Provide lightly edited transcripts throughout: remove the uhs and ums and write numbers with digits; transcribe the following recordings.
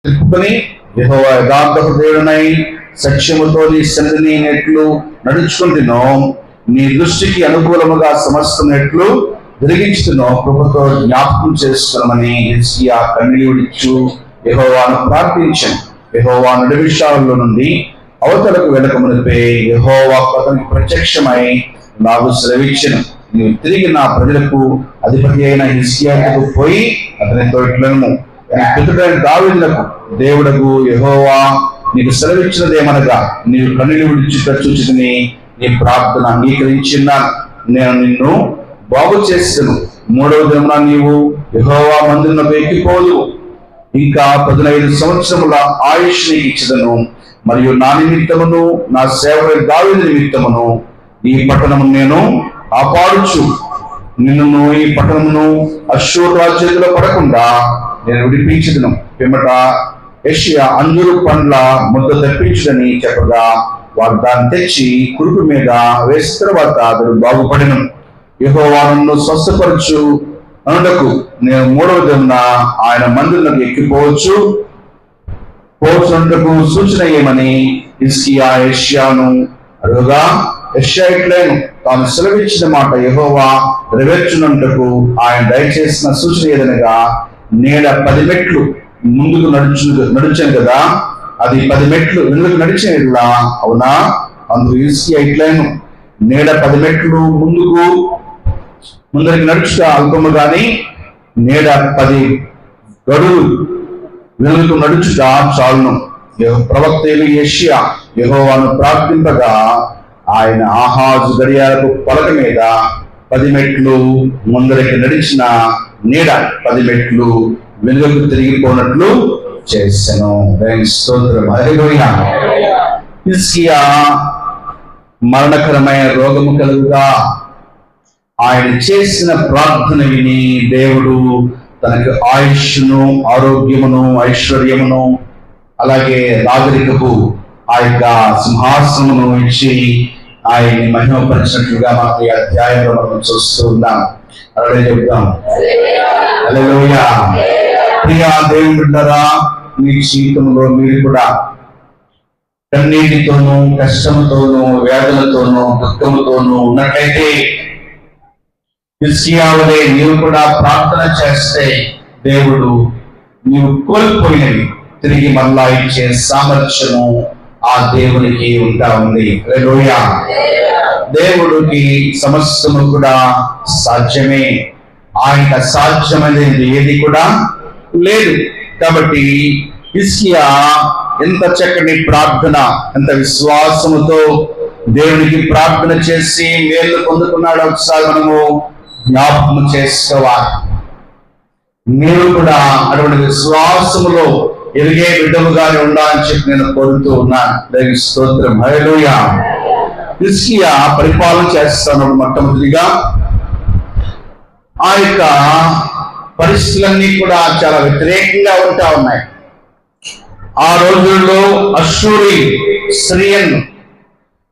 తిప్పుకొని యెహోవా యథార్థ హృదయుడనై సత్యముతో నీ సన్నిధిని నెట్లు నడుచుకుంటున్నో, నీ దృష్టికి అనుకూలముగా సమస్తనట్లు జరిగించుతున్నో కృపతో జ్ఞాపకం చేసుకున్నామని హిజ్కియా కన్నీళ్లు విడుచు యెహోవాను ప్రార్థించాను. యెహోవా నడివిషయాలలో నుండి అవతలకు వెనక మునిపే యెహోవా అతనికి ప్రత్యక్షమై నాకు సెలవిచ్చెను, నీవు తిరిగి నా ప్రజలకు అధిపతి అయిన హిజ్కియాకు పోయి అతనితో ఇట్లను, పితరుడైన దావీదునకు దేవుడకు యెహోవా నీకు సెలవిచ్చినదేమనగా, నీవు కన్నీళ్లు విడిచుట చూచితిని, నీ ప్రార్థన అంగీకరించినాను, నేను నిన్ను బాగు చేసాను. 3వ దినమున నీవు యెహోవా మందిరమునకు ఎక్కిపోదు, ఇంకా 15 సంవత్సరముల ఆయుష్ నీకు ఇచ్చదను. మరియు నా నిమిత్తమును నా సేవకుడైన దావీదు నిమిత్తమును ఈ పట్టణము నేను కాపాడుచు నిన్ను ఈ పట్టణమును అష్షూరు రాజు చేతిలో పడకుండా నేను విడిపించదును. పిమ్మట యెషయా అంజూరు పండ్ల ముద్ద తెప్పించుదని చెప్పగా వారు దాన్ని తెచ్చి కురుపు మీద వేసిన తర్వాత అతడు బాగుపడెను. యెహోవా నన్ను స్వస్థపరచు అనుటకు నేను 3వ దినమున ఆయన మందిరమునకు ఎక్కిపోవచ్చు సూచన ఏమని హిజ్కియా యెషయాను అడుగగా, యెషయా ఇట్లెను, తాను సెలవిచ్చిన మాట యెహోవా నెరవేర్చునంటకు ఆయన దయచేసిన సూచన ఏదనగా, నేడ 10 మెట్లు ముందుకు నడిచాను కదా, అది 10 మెట్లు వెనుకకు నడిచేలా అవునా? అందుకు హిజ్కియా ఇట్లెను, నేడ 10 మెట్లు ముందరికి నడుచుట అల్పము గాని నేడ 10 గడులు వెనుకకు నడుచుట చాలును. ప్రవక్త యెషయా యెహోవాను ప్రార్థింపగా ఆయన ఆహాజు గడియారపు పలక మీద 10 మెట్లు ముందరికి నడిచిన నీడ 10 మెట్లు వెనుకకు తిరిగిపోనట్లు చేశాను. స్తోత్రం. హల్లెలూయా. హిజ్కియా మరణకరమైన రోగము కలుగుగా ఆయన చేసిన ప్రార్థన విని దేవుడు తనకు ఆయుష్ను, ఆరోగ్యమును, ఐశ్వర్యమును, అలాగే నాగరికపు ఆ యొక్క సింహాసనమును ఇచ్చి ఆయన్ని మహిమపరిచినట్లుగా మనకు ఈ అధ్యాయంలో మనం చూస్తూ ఉన్నాం. అలాగే చెప్తాం, హల్లెలూయా. ప్రియా దేవుని బిడ్డలారా, మీ జీవితంలో మీరు కూడా కన్నీటితోనూ, కష్టముతోనూ, వేదనతోనూ, దుఃఖముతోనూ ఉన్నట్లయితే హిజ్కియా వలె నీవు కూడా ప్రార్థన చేస్తే దేవుడు నీవు కోల్పోయినవి తిరిగి మళ్ళా ఇచ్చే సామర్థ్యము ఆ దేవునికి ఉంటా ఉంది. హల్లెలూయా. దేవుడికి సమస్తము కూడా సాధ్యమే, ఆయనకు అసాధ్యమైనది ఏది కూడా లేదు. కాబట్టి హిజ్కియా ఎంత చక్కటి ప్రార్థన, ఎంత విశ్వాసముతో దేవునికి ప్రార్థన చేసి మేలు పొందుకున్నాడు ఒకసారి మనము జ్ఞాపకం చేసుకోవాలి. మీరు కూడా అటువంటి విశ్వాసములో ఎదిగే బిడ్డలుగానే ఉండాలని చెప్పి నేను కోరుతూ ఉన్నాను. దేవుని స్తోత్రం. హల్లెలూయా. హిజ్కియా పరిపాలన చేస్తాను. మొట్టమొదటిగా ఆ యొక్క పరిస్థితులన్నీ కూడా చాలా వ్యతిరేకంగా ఉంటా ఉన్నాయి. ఆ రోజుల్లో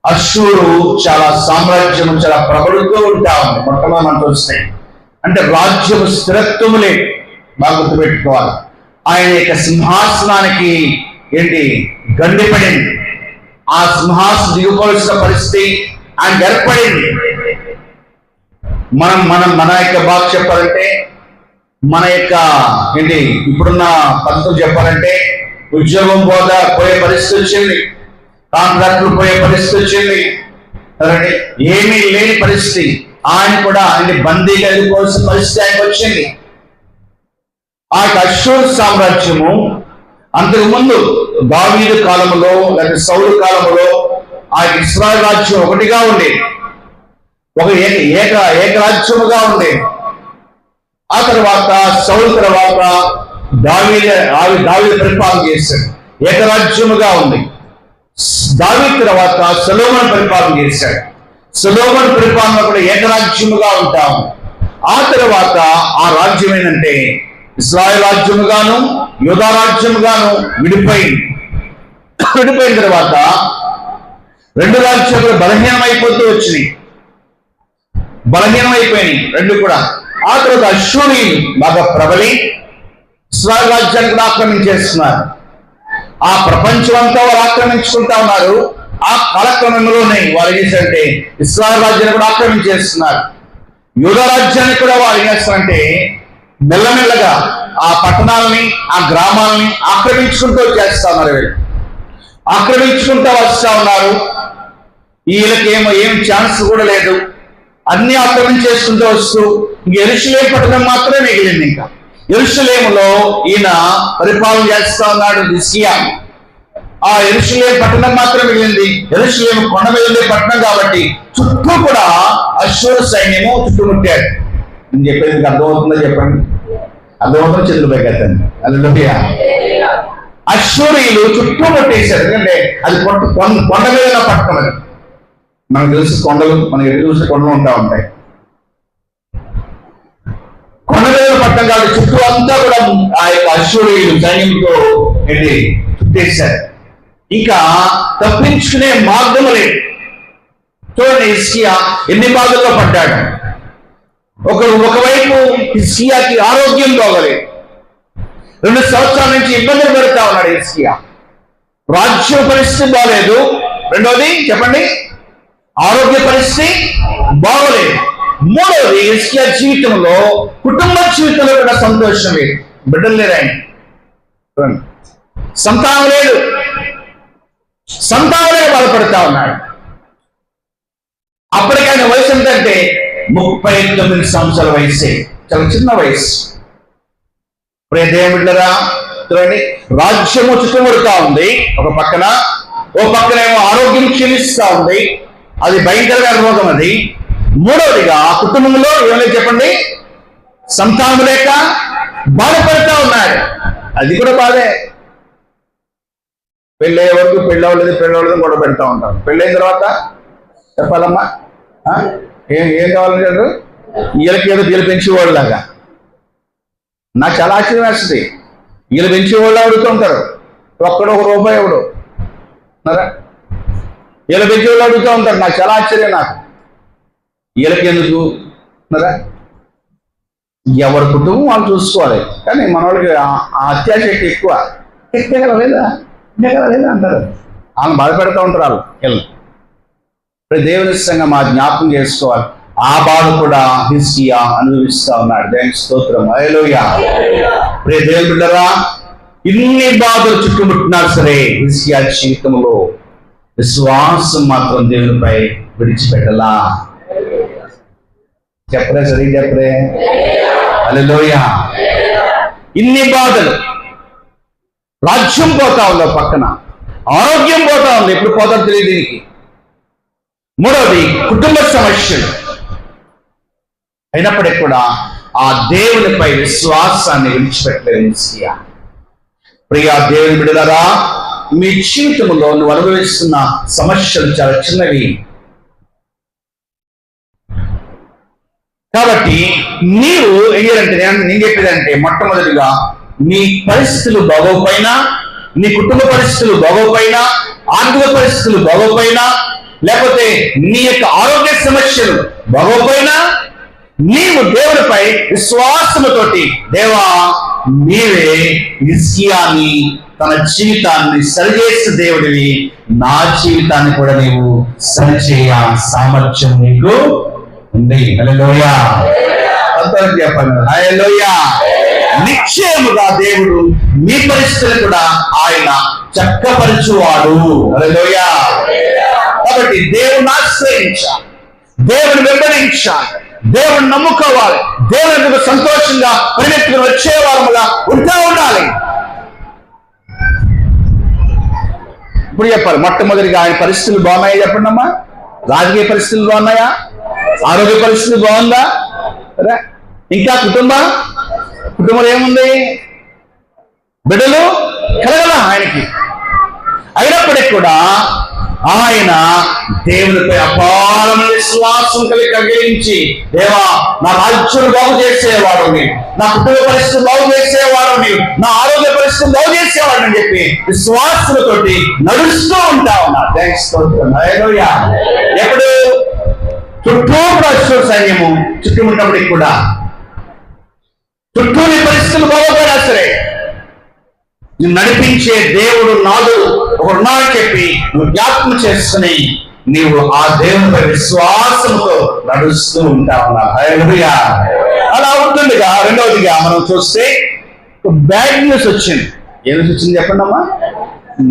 అష్షూరు చాలా సామ్రాజ్యం, చాలా ప్రబలుతూ ఉంటా ఉంది. మొట్టమొదటి మనం చూస్తాయి అంటే రాజ్యము స్థిరత్వము లేదు. బాగా గుర్తుపెట్టుకోవాలి. ఆయన యొక్క సింహాసనానికి గండిపడింది. ఆ సింహాసనం దిగుకోవాల్సిన పరిస్థితి ఆయన ఏర్పడింది. మన యొక్క బాగా చెప్పాలంటే, మన యొక్క ఇప్పుడున్న పద్ధతులు చెప్పాలంటే, ఉద్యోగం పోయే పరిస్థితి వచ్చింది, కాంట్రాక్టులు పోయే పరిస్థితి వచ్చింది, ఏమీ లేని పరిస్థితి. ఆయన కూడా బందీగా వెళ్ళిపోవాల్సిన పరిస్థితి ఆయనకు వచ్చింది. ఆ అష్షూరు సామ్రాజ్యము అంతకుముందు దావీదు కాలంలో లేదా సౌలు కాలంలో ఆ ఇశ్రాయేలు రాజ్యం ఒకటిగా ఉండేది, ఒక ఏకరాజ్యముగా ఉండేది. ఆ తర్వాత సౌలు తర్వాత దావీదు పరిపాలన చేశాడు, ఏకరాజ్యముగా ఉంది. దావీదు తర్వాత సొలొమోను పరిపాలన చేశాడు, సొలొమోను పరిపాలన కూడా ఏకరాజ్యముగా ఉంటాము. ఆ తర్వాత ఆ రాజ్యం ఏంటంటే ఇశ్రాయేలు రాజ్యముగాను యూదా రాజ్యముగాను విడిపోయిన తర్వాత 2 రాజ్యాలు బలహీనమైపోయినాయి 2 కూడా. ఆ తర్వాత అష్షూరీయులు బాగా ప్రబలి ఇశ్రాయేలు రాజ్యాన్ని కూడా ఆక్రమించేస్తున్నారు. ఆ ప్రపంచం అంతా వారు ఆక్రమించుకుంటా ఉన్నారు. ఆ కాలక్రమంలోనే వారు ఏం చేశారంటే ఇశ్రాయేలు రాజ్యాన్ని కూడా ఆక్రమించేస్తున్నారు. యూదా రాజ్యాన్ని కూడా వారు ఏం చేస్తారంటే మెల్లమెల్లగా ఆ పట్టణాలని, ఆ గ్రామాలని ఆక్రమించుకుంటూ వచ్చేస్తా ఉన్నారు. వీళ్ళు ఆక్రమించుకుంటూ వస్తూ ఉన్నారు. వీళ్ళకి ఏం ఛాన్స్ కూడా లేదు. అన్ని ఆక్రమించేసుకుంటూ వస్తూ ఇంక యెరూషలేము పట్టణం మాత్రమే మిగిలింది. ఇంకా యెరూషలేములో ఈయన పరిపాలన చేస్తా ఉన్నాడు హిజ్కియా. ఆ యెరూషలేము పట్టణం మాత్రమే మిగిలింది. యెరూషలేము కొండ మీద ఉండే పట్టణం కాబట్టి చుట్టూ కూడా అశ్షూరు సైన్యము చుట్టుముట్టాడు. నేను చెప్పేది మీకు అర్థమవుతుందో చెప్పండి. అర్థమవుతుందో చేతులు పైకెత్తండి. హల్లెలూయా. అశ్షూరీయులు చుట్టూ ముట్టేశారు. ఎందుకంటే అది కొండ మీద ఉన్న పట్టణం. అది మనకు తెలిసి కొండలు, మనకి ఎటు చూసి కొండలు ఉంటాయి. కొండ మీద పట్టణం కాబట్టి చుట్టూ అంతా కూడా ఆ యొక్క అశ్షూరీయులు సైన్యంతో వెళ్ళి చుట్టేశారు. ఇంకా తప్పించుకునే మార్గం లేదు. చూడండి, హిజ్కియా ఎన్ని బాధల్లో పడ్డాడు. ఒకవైపు హిజ్కియాకి ఆరోగ్యం బాగలేదు. 2 సంవత్సరాల నుంచి ఇబ్బందులు పెడతా ఉన్నాడు హిజ్కియా. రాజ్య పరిస్థితి బాగలేదు. రెండోది చెప్పండి, ఆరోగ్య పరిస్థితి బాగోలేదు. మూడవది హిజ్కియా జీవితంలో, కుటుంబ జీవితంలో కూడా సంతోషం లేదు. బిడ్డలు లేదు, ఆయన సంతానం లేదు. సంతానమే బాధపడతా ఉన్నాడు. అప్పటికైనా వయసు ఎంతంటే 39 సంవత్సరాల వయసే, చాలా చిన్న వయసు. ప్రియదేవుడిరా చూడండి, రాజ్యము చుట్టుముడుతా ఉంది ఒక పక్కన, ఓ పక్కనేమో ఆరోగ్యం క్షీణిస్తా ఉంది. అది భయంకరమైన రోగం. అది మూడవదిగా కుటుంబంలో ఏమైనా చెప్పండి, సంతానం లేక బాధపడతా ఉన్నాడు. అది కూడా బాధే. పెళ్ళయ్యే వరకు పెళ్ళవలేదు గొడవ పెడతా ఉంటారు. పెళ్ళైన తర్వాత చెప్పాలమ్మా, ఏం కావాలని చెప్పారు, వీళ్ళకి ఏదో వీళ్ళు పెంచేవాళ్ళు లాగా. నాకు చాలా ఆశ్చర్యం వేస్తుంది. వీళ్ళు పెంచేవాళ్ళు అడుగుతూ ఉంటారు, ఒక్కడో ₹1 ఎవడు ఉన్నారా, వీళ్ళు పెంచేవాళ్ళు అడుగుతూ ఉంటారు. నాకు చాలా ఆశ్చర్యం. నాకు వీళ్ళకి ఎందుకు ఉన్నారా, ఎవరి కుటుంబం వాళ్ళు చూసుకోవాలి. కానీ మన వాళ్ళకి అత్యాశక్తి ఎక్కువ. ఎక్కగలలేదా అంటారు. వాళ్ళని బాధపెడతా ఉంటారు వాళ్ళు. దేవుని సంగం మా జ్ఞాపకం చేసుకోవాలి. ఆ బాధ కూడా హిజ్కియా అనుభవిస్తా ఉన్నాడు. దేవుని స్తోత్రం. హల్లెలూయా. ప్రియ దేవుని బిడ్డలారా, ఇన్ని బాధలు చుట్టుముట్టినా సరే హిజ్కియా జీవితంలో విశ్వాసం మాత్రం దేవునిపై విడిచిపెట్టలా. చెప్పరే, సరిగ్గా చెప్పరే. హల్లెలూయా. ఇన్ని బాధలు, రాజ్యం పోతా ఉంది పక్కన, ఆరోగ్యం పోతా ఉంది, ఎప్పుడు పోతాం తెలియదు దీనికి. మూడవది కుటుంబ సమస్యలు. అయినప్పటికీ కూడా ఆ దేవునిపై విశ్వాసాన్ని విడిచిపెట్టలేదు హిజ్కియా. ప్రియా దేవుని బిడ్డలారా, మీ జీవితంలో నువ్వు అనుభవిస్తున్న సమస్యలు చాలా చిన్నవి. కాబట్టి నీవు ఏం చేయాలంటే, నేను చెప్పేదంటే మొట్టమొదటిగా నీ పరిస్థితులు బాగోపోయినా, నీ కుటుంబ పరిస్థితులు బాగోపోయినా, ఆర్థిక పరిస్థితులు బాగోపోయినా, లేకపోతే నీ యొక్క ఆరోగ్య సమస్యలు బాగోపోయినా, నీవు దేవునిపై విశ్వాసముతోటి, దేవా నీవే హిజ్కియాని తన జీవితాన్ని సరిచేసే దేవుడివి, నా జీవితాన్ని కూడా నీవు సరిచేయ సామర్థ్యం నీకు ఉంది. హల్లెలూయా. అందరికీ చెప్పండి హల్లెలూయా. నిశ్చయముగా దేవుడు మీ పరిస్థితులు కూడా ఆయన చక్కపరచువాడు. హల్లెలూయా. కాబట్టి దేవుని ఆశ్రయించాలి, దేవుని వెంబడించాలి, దేవుని నమ్ముకోవాలి, దేవుని సంతోషంగా పరిగెత్తుకుని వచ్చేవారముగా ఉంటా ఉండాలి. ఇప్పుడు చెప్పాలి, మొట్టమొదటిగా ఆయన పరిస్థితులు బాగున్నాయా చెప్పండి అమ్మా. రాజకీయ పరిస్థితులు బాగున్నాయా, ఆరోగ్య పరిస్థితులు బాగుందా, ఇంకా కుటుంబంలో ఏముంది, బిడ్డలు కలగల ఆయనకి. అయినప్పటికీ కూడా ఆయన దేవునిపై అపారమైన విశ్వాసం కలిగించి, దేవా నా రాజ్యం బాగు చేసేవాడు నీవు, నా కుటుంబ పరిస్థితి బాగు చేసేవాడు నీవు, నా ఆరోగ్య పరిస్థితి బాగు చేసేవాడు అని చెప్పి విశ్వాసంతోటి నడుస్తూ ఉంటా ఉన్నాడు. ఎప్పుడు చుట్టూ అశ్షూరు సైన్యము చుట్టుమున్నప్పటికి కూడా, చుట్టూని పరిస్థితులు బాగోపోయినా సరే, నిన్ను నడిపించే దేవుడు నాదుడు ఒకడున్నాడని చెప్పి నువ్వు జ్ఞాపకం చేసుకుని నీవు ఆ దేవునిపై విశ్వాసంతో నడుస్తూ ఉంటావు. హల్లెలూయా. అలా ఉంటుందిగా రెండవదిగా మనం చూస్తే బ్యాడ్ న్యూస్ వచ్చింది. ఏ న్యూస్ వచ్చింది చెప్పండి అమ్మా?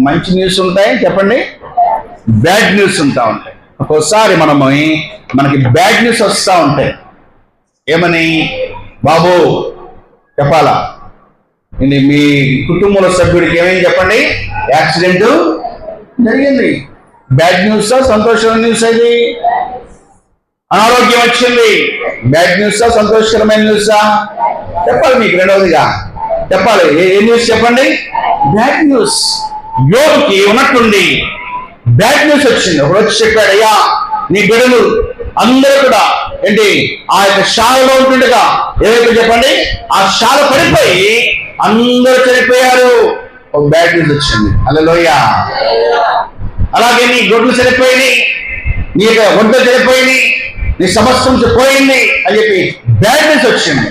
మంచి న్యూస్ ఉంటాయి చెప్పండి, బ్యాడ్ న్యూస్ ఉంటా ఉంటాయి. ఒక్కోసారి మనకి బ్యాడ్ న్యూస్ వస్తూ ఉంటాయి. ఏమని? బాబు చెప్పాలా, మీ కుటుంబంలో సభ్యుడికి ఏమైంది చెప్పండి? యాక్సిడెంట్ జరిగింది. బ్యాడ్ న్యూసా సంతోషమైన న్యూస్? అది అనారోగ్యం వచ్చింది. బ్యాడ్ న్యూసా సంతోషకరమైన న్యూసా? చెప్పాలి మీకు. రెండవదిగా చెప్పాలి, ఏ న్యూస్ చెప్పండి? Bad news. యోగుకి ఉన్నట్టుండి బ్యాడ్ న్యూస్ వచ్చింది. ఒకడు వచ్చి చెప్పాడు, అయ్యా నీ బిడ్డలు అందరూ కూడా ఏంటి ఆ యొక్క శాలలో ఉంటుండగా ఏదైతే చెప్పండి ఆ శాల పడిపోయి అందరూ చనిపోయారు. ఒక బ్యాడ్ న్యూస్ వచ్చింది. హల్లెలూయా. అలాగే నీ గొడ్లు చనిపోయినాయి, నీ యొక్క ఒడ్లు చనిపోయినాయి, నీ సమస్తం పోయింది అని చెప్పి బ్యాడ్ న్యూస్ వచ్చింది.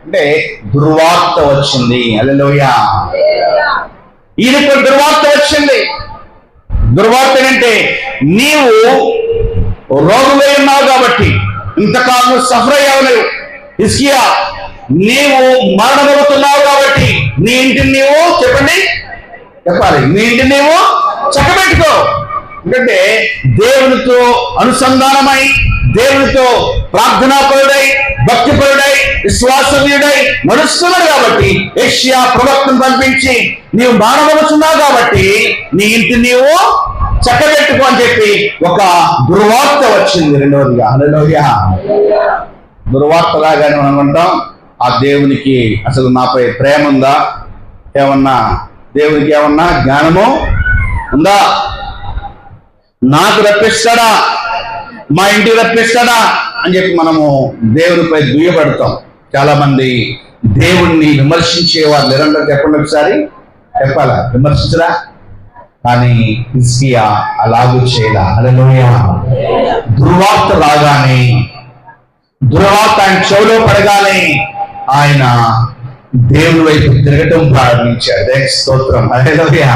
అంటే దుర్వార్త వచ్చింది. హల్లెలూయా. ఈయనకు దుర్వార్త వచ్చింది. దుర్వార్త ఏంటంటే నీవు రోగులై ఉన్నావు కాబట్టి ఇంతకాలం సఫర్ అయ్యావు. హిజ్కియా నీవు మరణమవుతున్నావు కాబట్టి నీ ఇంటిని నీవు చెప్పాలి నీ ఇంటిని నీవు చక్కబెట్టుకో. ఎందుకంటే దేవునితో అనుసంధానమై, దేవునితో ప్రార్థనాపరుడై, భక్తిపరుడై, విశ్వాసనీయుడై నడుస్తున్నాడు కాబట్టి యెషయా ప్రవక్తను పంపించి నీవు మరణమవుతున్నావు కాబట్టి నీ ఇంటిని నీవు చక్కబెట్టుకో అని చెప్పి ఒక దుర్వార్త వచ్చింది. రెండవదిగా హల్లెలూయా. దుర్వార్త లాగానే మనం అంటాం, ఆ దేవునికి అసలు నాపై ప్రేమ ఉందా? ఏమన్నా దేవునికి ఏమన్నా జ్ఞానము ఉందా? నాకు రప్పిస్తాడా, మా ఇంటికి రప్పిస్తాడా అని చెప్పి మనము దేవునిపై దుయ్యబడతాం. చాలా మంది దేవుణ్ణి విమర్శించే వాళ్ళు నిరంతరం చెప్పండి ఒకసారి చెప్పాలా, విమర్శించరా? కానీ హిజ్కియా అలాగూ చేయలా. హల్లెలూయా. దుర్వార్త రాగానే, దుర్వార్త ఆయన చెవిలో పడగానే ఆయన దేవుని వైపు తిరగటం ప్రారంభించాడు. దేవునికి స్తోత్రం. హల్లెలూయా.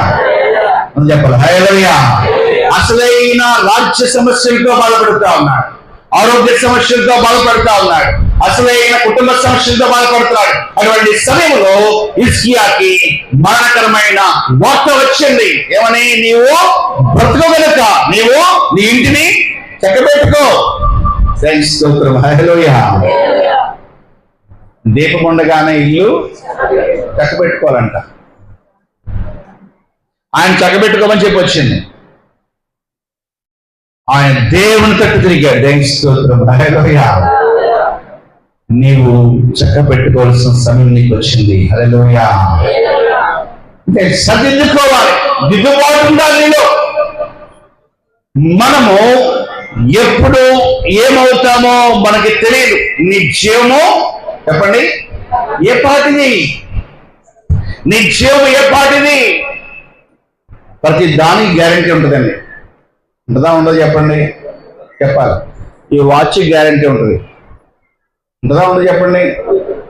మనం చెప్పాలి హల్లెలూయా. అసలైన రాజ్య సమస్యలతో బాధపడుతూ ఉన్నాడు, ఆరోగ్య సమస్యలతో బాధపడుతూ ఉన్నాడు, అసలైన కుటుంబ సమస్యలతో బాధపడుతున్నాడు. అటువంటి సమయంలో హిజ్కియాకి మరణకరమైన వార్త వచ్చింది. ఏమని? నీవు బ్రతుకోగలక నీవు నీ ఇంటిని చక్కబెట్టుకో. హల్లెలూయా. దీపం ఉండగానే ఇల్లు చక్కబెట్టుకోవాలంట. ఆయన చక్కబెట్టుకోమని చెప్పి వచ్చింది. ఆయన దేవుని తట్టు తిరిగాడు. దేవునికి స్తోత్రం. హల్లెలూయా. నీవు చక్కబెట్టుకోవాల్సిన సమయం నీకు వచ్చింది. హల్లెలూయా. అంటే సరిదిద్దుకోవాలి, దిద్దుబాటు ఉండాలి నీలో. మనము ఎప్పుడు ఏమవుతామో మనకి తెలియదు. నీ జీవము చెప్పండి ఏ పాటిది? నీ జీవం ఏ పాటిది? ప్రతి దానికి గ్యారంటీ ఉంటుందండి. ఉంటుందా ఉండదు చెప్పండి? చెప్పాలి. ఈ వాచ్ గ్యారంటీ ఉంటుంది. ఉంటుందా ఉండదు చెప్పండి?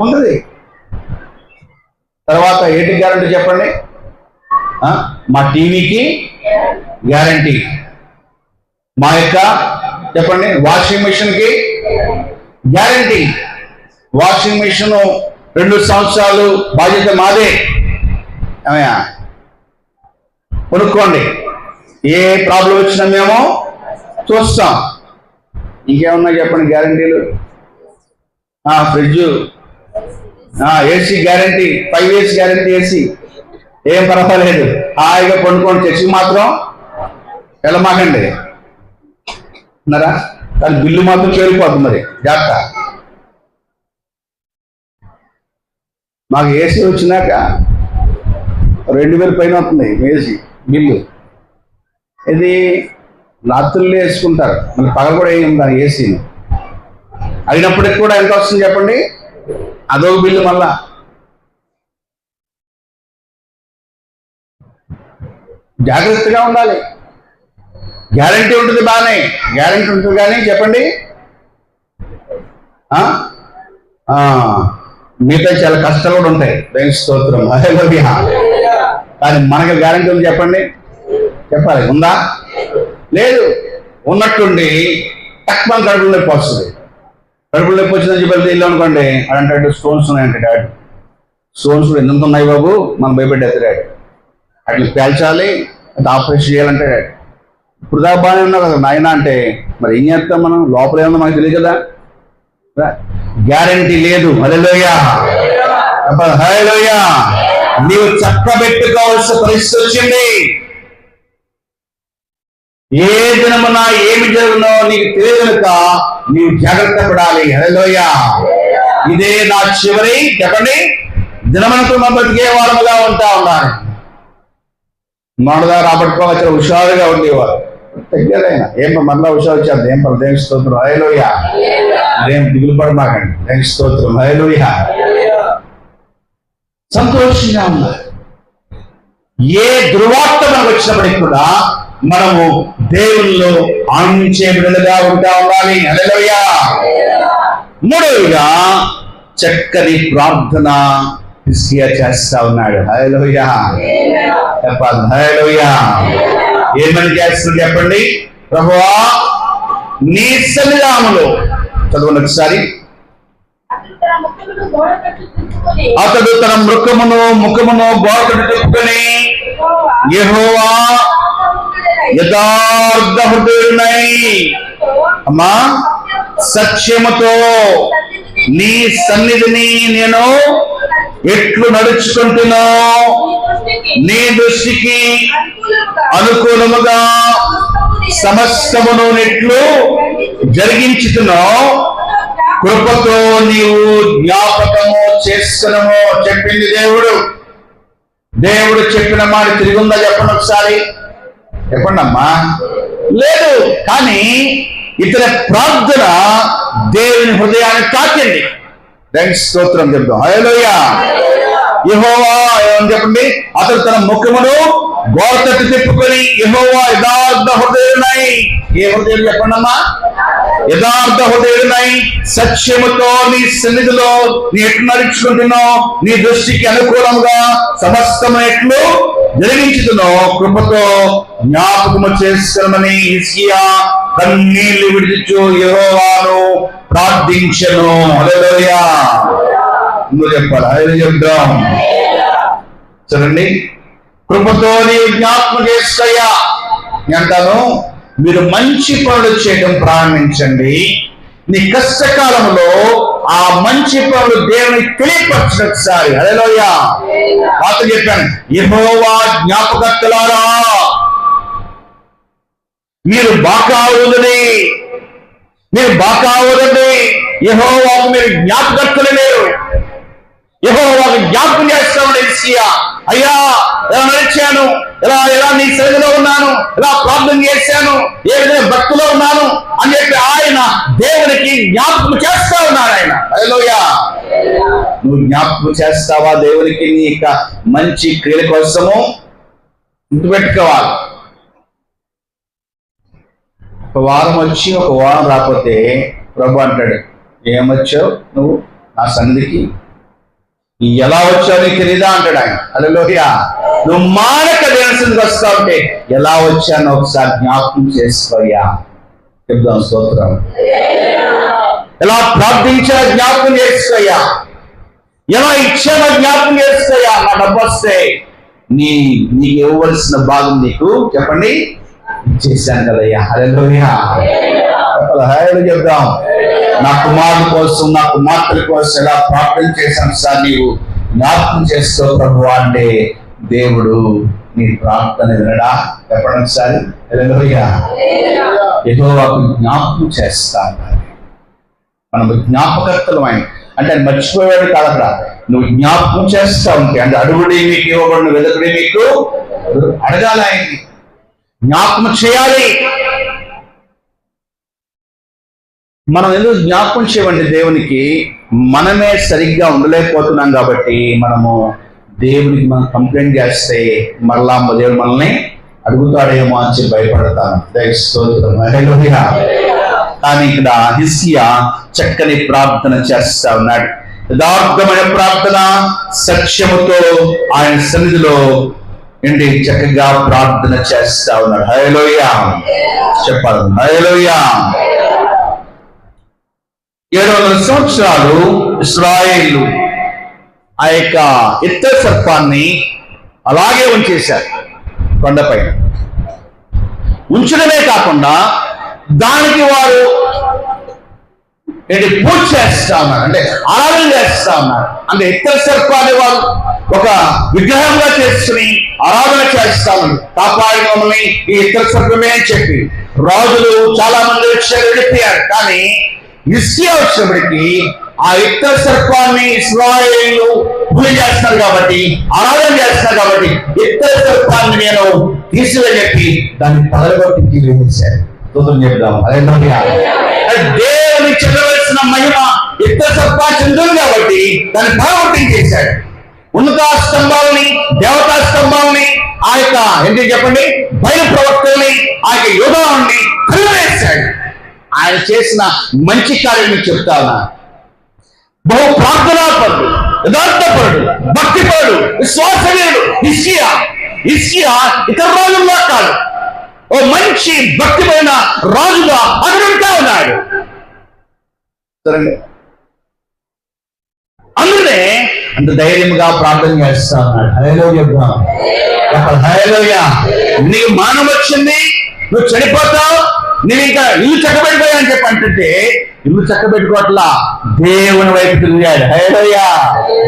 ఉంటుంది. తర్వాత ఏంటి గ్యారంటీ చెప్పండి? మా టీవీకి గ్యారంటీ, మా యొక్క చెప్పండి వాషింగ్ మిషన్కి గ్యారంటీ. వాషింగ్ మిషన్ 2 సంవత్సరాలు బాధ్యత మాదే. ఏమయ్యా కొనుక్కోండి, ఏ ప్రాబ్లం వచ్చినా మేము చూస్తాం. ఇంకేమన్నా చెప్పండి గ్యారంటీలు? Fridge, AC guarantee, 5 years guarantee. AC ఏం పర్వాలేదు, హాయిగా కొనుక్కోండి. చర్చికి మాత్రం వెళ్ళమాకండి అన్నారా? కానీ బిల్లు మాత్రం చేరిపోతుంది. మరి జాగ్రత్త. మాకు ఏసీ వచ్చినాక 2000 పైన అవుతుంది ఏసీ బిల్లు. ఇది రాత్రుల్లో వేసుకుంటారు, మళ్ళీ పగలు కూడా ఏం దాని ఏసీని. అయినప్పటికి కూడా ఎంత వస్తుంది చెప్పండి? అదొక బిల్లు. మళ్ళా జాగ్రత్తగా ఉండాలి. గ్యారంటీ ఉంటుంది, బాగానే గ్యారంటీ ఉంటుంది. కానీ చెప్పండి మిగతా చాలా కష్టాలు కూడా ఉంటాయి. దేవునికి స్తోత్రం. హల్లెలూయా. కానీ మనకి గ్యారంటీ ఉంది చెప్పండి, చెప్పాలి, ఉందా? లేదు. ఉన్నట్టుండి తక్కువ కడుపులో నొప్పి వస్తుంది. కడుపులో నొప్పి వచ్చిందని చెప్పి ఇల్లు అనుకోండి, అడంటే స్టోన్స్ ఉన్నాయంటే డాడీ, స్టోన్స్ కూడా ఎంత ఉన్నాయి బాబు, మనం భయపెట్టేది డాడీ, అట్లా పేల్చాలి, అది ఆపరేషన్ చేయాలంటే డాడీ. ఇప్పుడు దాకా బాగానే ఉన్నావు కదా నాయన అంటే మరి ఏం చేస్తాం మనం? లోపల ఏమన్నా మనకు తెలియదు కదా, గ్యారంటీ లేదు. హల్లెలూయా, హల్లెలూయా. నీవు చక్కబెట్టుకోవాల్సిన పరిస్థితి వచ్చింది. ఏ దినమున ఏమి జరుగునో నీకు తెలియదు కనుక నీవు జాగ్రత్త పడాలి. హల్లెలూయా. ఇదే నా చివరి చెప్పండి దినమునకు బతికే వారముగా ఉంటా ఉన్నారు. మనదా రాబట్టుకోవచ్చు, హుషారుగా ఉండేవారు. తగ్గదైనా ఏం మళ్ళా హుషారు వచ్చారు. ఏం దేవుని స్తోత్రం. హల్లెలూయా. ఏం దిగులు పడమాకండి. దేవుని స్తోత్రం. హల్లెలూయా. సంతోషంగా ఉన్నారు. ఏ దుర్వార్త మనకు వచ్చినప్పటికీ కూడా మనము దేవుల్లో ఆనందించే బిడ్డలుగా ఉంటా ఉండాలి. హల్లెలూయా. మూడవదిగా చక్కని ప్రార్థన హిజ్కియా చేస్తా ఉన్నాడు. హల్లెలూయా. చెప్పాలి, హల్లెలూయా. ఏమని చేస్తున్నాడు చెప్పండి? ప్రభువా నీ సన్నిధానములో, చదవండి ఒకసారి. అతడు తన ముఖమును గోడకు తిప్పుకొని యెహోవా యథార్థ హృదయుడై అమ్మా సత్యముతో నీ సన్నిధిని నేను ఎట్లు నడుచుకుంటున్నా, నీ దృష్టికి అనుకూలముగా సమస్తమును నెట్లు జరిగించుతున్నావు, కృపతో నీవు జ్ఞాపకము చేసుకునము. చెప్పింది దేవుడు. దేవుడు చెప్పిన మాట తిరిగి ఉందా చెప్పండి ఒకసారి, చెప్పండి అమ్మా. లేదు. కానీ ఇతని ప్రార్థన దేవుని హృదయాన్ని తాకింది. దేవుని స్తోత్రం చెప్తాం. హల్లెలూయా. యెహోవా ఏమని చెప్పండి? అతడు తన ముఖమును గోడ తట్టు తిప్పుకొని యెహోవా యథార్థ హృదయుడై, ఏ హృదయం చెప్పండి అమ్మా? యథార్థ హృదయుడై సత్యముతో నీ సన్నిధిలో నీ ఎట్లు నడుచుకుంటున్నావు, నీ దృష్టికి అనుకూలంగా సమస్తము ఎట్లు జరిగించుతున్నావు, కృపతో జ్ఞాపకము చేసుకునమని హిజ్కియా కన్నీళ్లు విడిచుచు యెహోవాను ప్రార్థించెను. హల్లెలూయా. నువ్వు చెప్పాలి. హల్లెలూయా చెప్తాం. చూడండి, కృపతో నీవు జ్ఞాపకం చేసుకోయ్యా అంటాను. మీరు మంచి పనులు చేయడం ప్రారంభించండి. నీ కష్టకాలంలో ఆ మంచి పనులు దేవునికి తెలియపరచు ఒకసారి. హల్లెలూయా. పాత చెప్పాను, యెహోవా జ్ఞాపకర్తలారా మీరు బాకా ఊదండి, మీరు బాకా ఊదండి. యెహోవాకు మీరు జ్ఞాపకర్తలు లేరు. యెహోవాకు జ్ఞాపకం చేస్తామని హిజ్కియా, అయ్యా ఎలా నడిచాను, ఎలా నీ సన్నిధిలో ఉన్నాను, ఎలా ప్రార్థన చేశాను, ఏ విధంగా భక్తిలో ఉన్నాను అని చెప్పి ఆయన దేవునికి జ్ఞాపకం చేస్తా ఉన్నాడు ఆయన. హల్లెలూయా. నువ్వు జ్ఞాపకం చేస్తావా దేవునికి? నీ యొక్క మంచి క్రియల కోసము గుర్తుపెట్టుకోవాలి. ఒక వారం వచ్చి ఒక వారం రాకపోతే ప్రభు అంటాడు, ఏమొచ్చావు నువ్వు నా సన్నిధికి, ఎలా వచ్చావు నీకు తెలీదా అంటాడు ఆయన. హల్లెలూయా. నువ్వు మానక దేవునికి వస్తా ఉంటే ఎలా వచ్చానో ఒకసారి జ్ఞాపకం చేసుకోయ్యా. చెప్దాం స్తోత్రం. ఎలా ప్రార్థించా జ్ఞాపకం చేసుకోయ్యా, ఎలా ఇచ్చానో జ్ఞాపకం చేసుకోయ్యా. నా డబ్బు వస్తే నీకు ఇవ్వవలసిన భాగం నీకు చెప్పండి ఇచ్చేసాను కదయ్యా. హల్లెలూయా. హల్లెలూయా చెప్దాం. నా కుమారుల కోసం, నా కుమార్తెల కోసం ఎలా ప్రార్థన చేశాను సార్, నీవు జ్ఞాపకం చేస్తావు ప్రభువా అంటే దేవుడు నీ ప్రార్థన వినడా? చెప్పండి ఒకసారి. హల్లెలూయా. యెహోవాకు జ్ఞాపకం చేస్తాను. మనం జ్ఞాపకర్తలు అంటే మర్చిపోయాడు కాదు అక్కడ. నువ్వు జ్ఞాపకం చేస్తా ఉంటే అంటే అడుగుడి మీకు ఇవ్వబడిన, వెదకుడి మీకు అడగాలి, ఆయన్ని జ్ఞాపకం చేయాలి. మనం ఎందుకు జ్ఞాపకం చేయమండి దేవునికి? మనమే సరిగ్గా ఉండలేకపోతున్నాం కాబట్టి మనము దేవునికి మనం కంప్లైంట్ చేస్తే మరలా దేవుడు మనల్ని అడుగుతాడేమో అని చెప్పి భయపడతాను. హల్లెలూయా. కానీ ఇక్కడ హిజ్కియా చక్కని ప్రార్థన చేస్తా ఉన్నాడు. యథార్థమైన ప్రార్థన, సత్యముతో ఆయన సన్నిధిలో ఏంటి చక్కగా ప్రార్థన చేస్తా ఉన్నాడు. హల్లెలూయా చెప్పాలి. హల్లెలూయా. 700 సంవత్సరాలు ఇశ్రాయేలు ఆ యొక్క ఇత్తడి సర్పాన్ని అలాగే ఉంచేశారు కొండపైన. ఉంచడమే కాకుండా దానికి వారు పూజ చేస్తా ఉన్నారు, అంటే ఆరాధన చేస్తా ఉన్నారు. అంటే ఇత్తడి సర్పాన్ని వారు ఒక విగ్రహంగా చేసుకుని ఆరాధన చేస్తా ఉన్నారు. కాపాడి మమ్మల్ని ఈ ఇత్తడి సర్పమే అని చెప్పి రాజులు చాలా మంది వచ్చారు, వెళ్ళిపోయారు. కానీ హిజ్కియా వచ్చినప్పటికీ ఆ ఇత్తడి సర్పాన్ని ఇశ్రాయేలు పూజ చేస్తున్నారు కాబట్టి, ఆరాధన చేస్తున్నారు కాబట్టి ఇత్తడి సర్పాన్ని నేను తీసుకెళ్ళి దాన్ని పగలగొట్టి వేసేశారు. చెప్దాం. దేవుని చెందవలసిన మహిమ ఇత్తడి సర్పాన్ని చెందుతుంది కాబట్టి దాన్ని పగలగొట్టించేశాడు. ఉన్నత స్తంభాలని, దేవతా స్తంభాలని, ఆ యొక్క ఏంటి చెప్పండి బయలు ప్రవక్తల్ని, ఆ యొక్క యోధాన్ని కలివేశాడు. ఆయన చేసిన మంచి కార్యం మీకు చెప్తా ఉన్నా. బహు ప్రార్థనాపరుడు, యథార్థపరుడు, భక్తిపరుడు, విశ్వాసనీయుడు హిజ్కియా ఇతర రాజుల్లో కాదు, ఓ మంచి భక్తిపైన రాజుగా అతడుంటా ఉన్నాడు. అందునే అంత ధైర్యంగా ప్రార్థన చేస్తా ఉన్నాడు. హల్లెలూయా. హల్లెలూయా. నీకు మానం వచ్చింది, నువ్వు చనిపోతావు, నేను ఇంకా ఇల్లు చక్కబెట్టుకోయా అని చెప్పి అంటుంటే ఇల్లు చక్కబెట్టుకోవట్లా, దేవుని వైపు తిరిగాడు. హల్లెలూయా.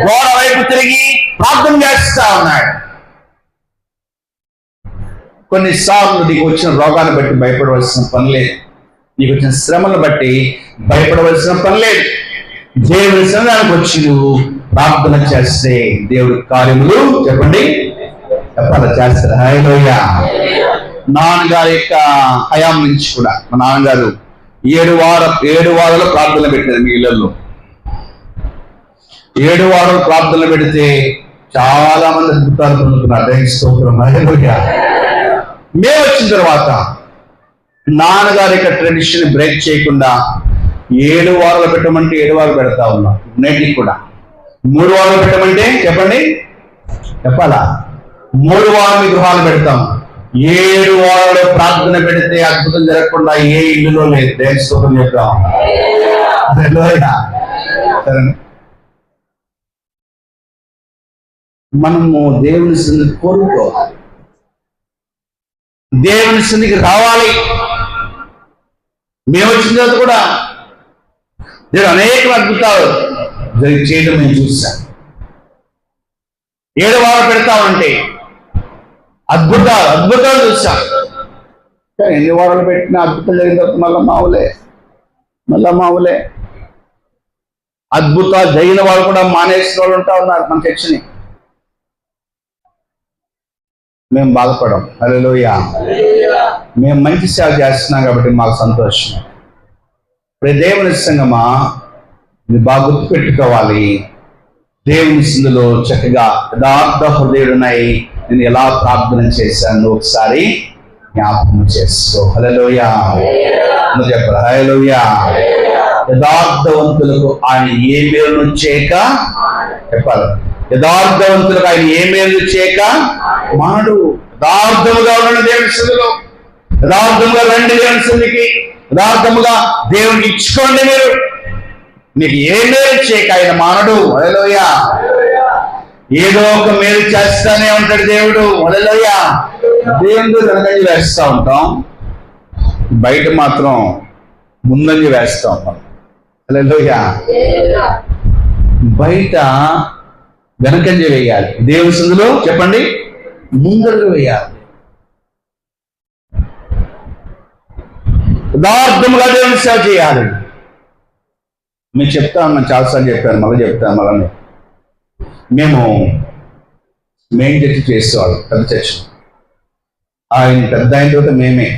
గోడ వైపు తిరిగి ప్రార్థన చేస్తా ఉన్నాడు. కొన్నిసార్లు నీకు వచ్చిన రోగాన్ని బట్టి భయపడవలసిన పని లేదు, నీకు వచ్చిన శ్రమను బట్టి భయపడవలసిన పని లేదు. దేవుని సన్నిధానానికి వచ్చి నువ్వు ప్రార్థన చేస్తే దేవుడి కార్యములు చెప్పండి చెప్పాలి చేస్తారు. హల్లెలూయా. నాన్నగారి యొక్క హయాం నుంచి కూడా మా నాన్నగారు 7 వారాలు ప్రార్థన పెట్టారు. మీ ఇళ్లలో 7 వారాలు ప్రార్థన పెడితే చాలా మంది అద్భుతాలు పొందుతున్నారు. స్తోత్రం. హల్లెలూయా. మేము వచ్చిన తర్వాత నాన్నగారి యొక్క ట్రెడిషన్ బ్రేక్ చేయకుండా 7 వారాలు పెట్టమంటే 7 వారాలు పెడతా ఉన్నాం. నేటికి కూడా 3 వారాలు పెట్టమంటే చెప్పండి చెప్పాలా 3 వారాలు గృహాలు పెడతాం. 7 వారాలు ప్రార్థన పెడితే అద్భుతం జరగకుండా ఏ ఇల్లులో లేదు. దేవుని స్తోత్రం చెప్తాం. మనము దేవుని సన్నిధిని కోరుకోవాలి, దేవుని సన్నిధికి రావాలి. మేము వచ్చిన తర్వాత కూడా దేవుడు అనేక అద్భుతాలు చేయడం నేను చూశాను. 7 వారాలు పెడతామంటే అద్భుతాలు చూశాను. కానీ ఎన్ని వారాలు పెట్టినా అద్భుతం జరిగిన తర్వాత మళ్ళా మావులే. అద్భుతాలు జరిగిన వాళ్ళు కూడా మానేసిన వాళ్ళు ఉంటా ఉన్నారు మన చర్చని. మేము బాధపడం. హల్లెలూయా. మేము మంచి సేవ చేస్తున్నాం కాబట్టి మాకు సంతోషం. ఇప్పుడు దేవుని సంగమా మీరు బాగా గుర్తుపెట్టుకోవాలి. దేవుని సందులో చక్కగా యథార్థ హృదయుడున్నాయి. నేను ఎలా ప్రార్థన చేశాను ఒకసారి జ్ఞాపకం చేసుకో. హల్లెలూయా. నువ్వు చెప్పాలి. హల్లెలూయా. యథార్థవంతులకు ఆయన ఏ మేలు చేయక చెప్పాలి. యథార్థవంతులకు ఆయన ఏ మేలు చేయక మానడు. యథార్థముగా ఉన్న దేవుని సన్నిధిలో యథార్థముగా రండి. దేవుని సన్నిధికి యథార్థముగా దేవునికి ఇచ్చుకోండి. మీరు మీకు ఏ మేలు చేయక ఆయన మానడు. హల్లెలూయా. ఏదో ఒక మేలు చేస్తానే ఉంటాడు దేవుడు. హల్లెలూయా. దేవుడు వెనకంజి వేస్తూ ఉంటాం, బయట మాత్రం ముందంజి వేస్తూ ఉంటాం. హల్లెలూయా. బయట వెనకంజ వేయాలి, దేవుని సన్నిధిలో చెప్పండి ముందరగా వేయాలి. యథార్థముగా దేవుని సేవ చేయాలి. మీకు చెప్తాను, నేను చాలాసార్లు చెప్పాను, మళ్ళీ చెప్తాను. మళ్ళీ మేము మెయిన్ చర్చ చేసేవాళ్ళం, పెద్ద చర్చ. ఆయన పెద్ద అయిన తర్వాత మేమే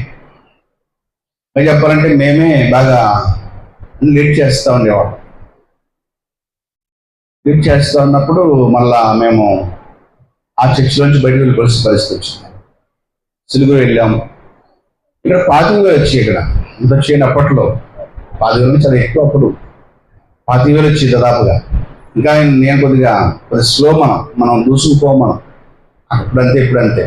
చెప్పాలంటే మేమే బాగా లీడ్ చేస్తూ ఉండేవాళ్ళం. లీడ్ చేస్తూ ఉన్నప్పుడు మళ్ళా మేము ఆ చర్చిలోంచి బయటకు వెళ్ళిపోవాల్సిన పరిస్థితి వచ్చింది. సిలుగురు వెళ్ళాము. ఇక్కడ 25,000 వచ్చి ఇక్కడ ఇంత వచ్చేయండి. అప్పట్లో 25,000 చాలా ఎక్కువ. అప్పుడు 25,000 వచ్చి దాదాపుగా. ఇంకా నేను కొద్దిగా స్లో, మనం దూసుకుపోం. మనం ఇప్పుడంతే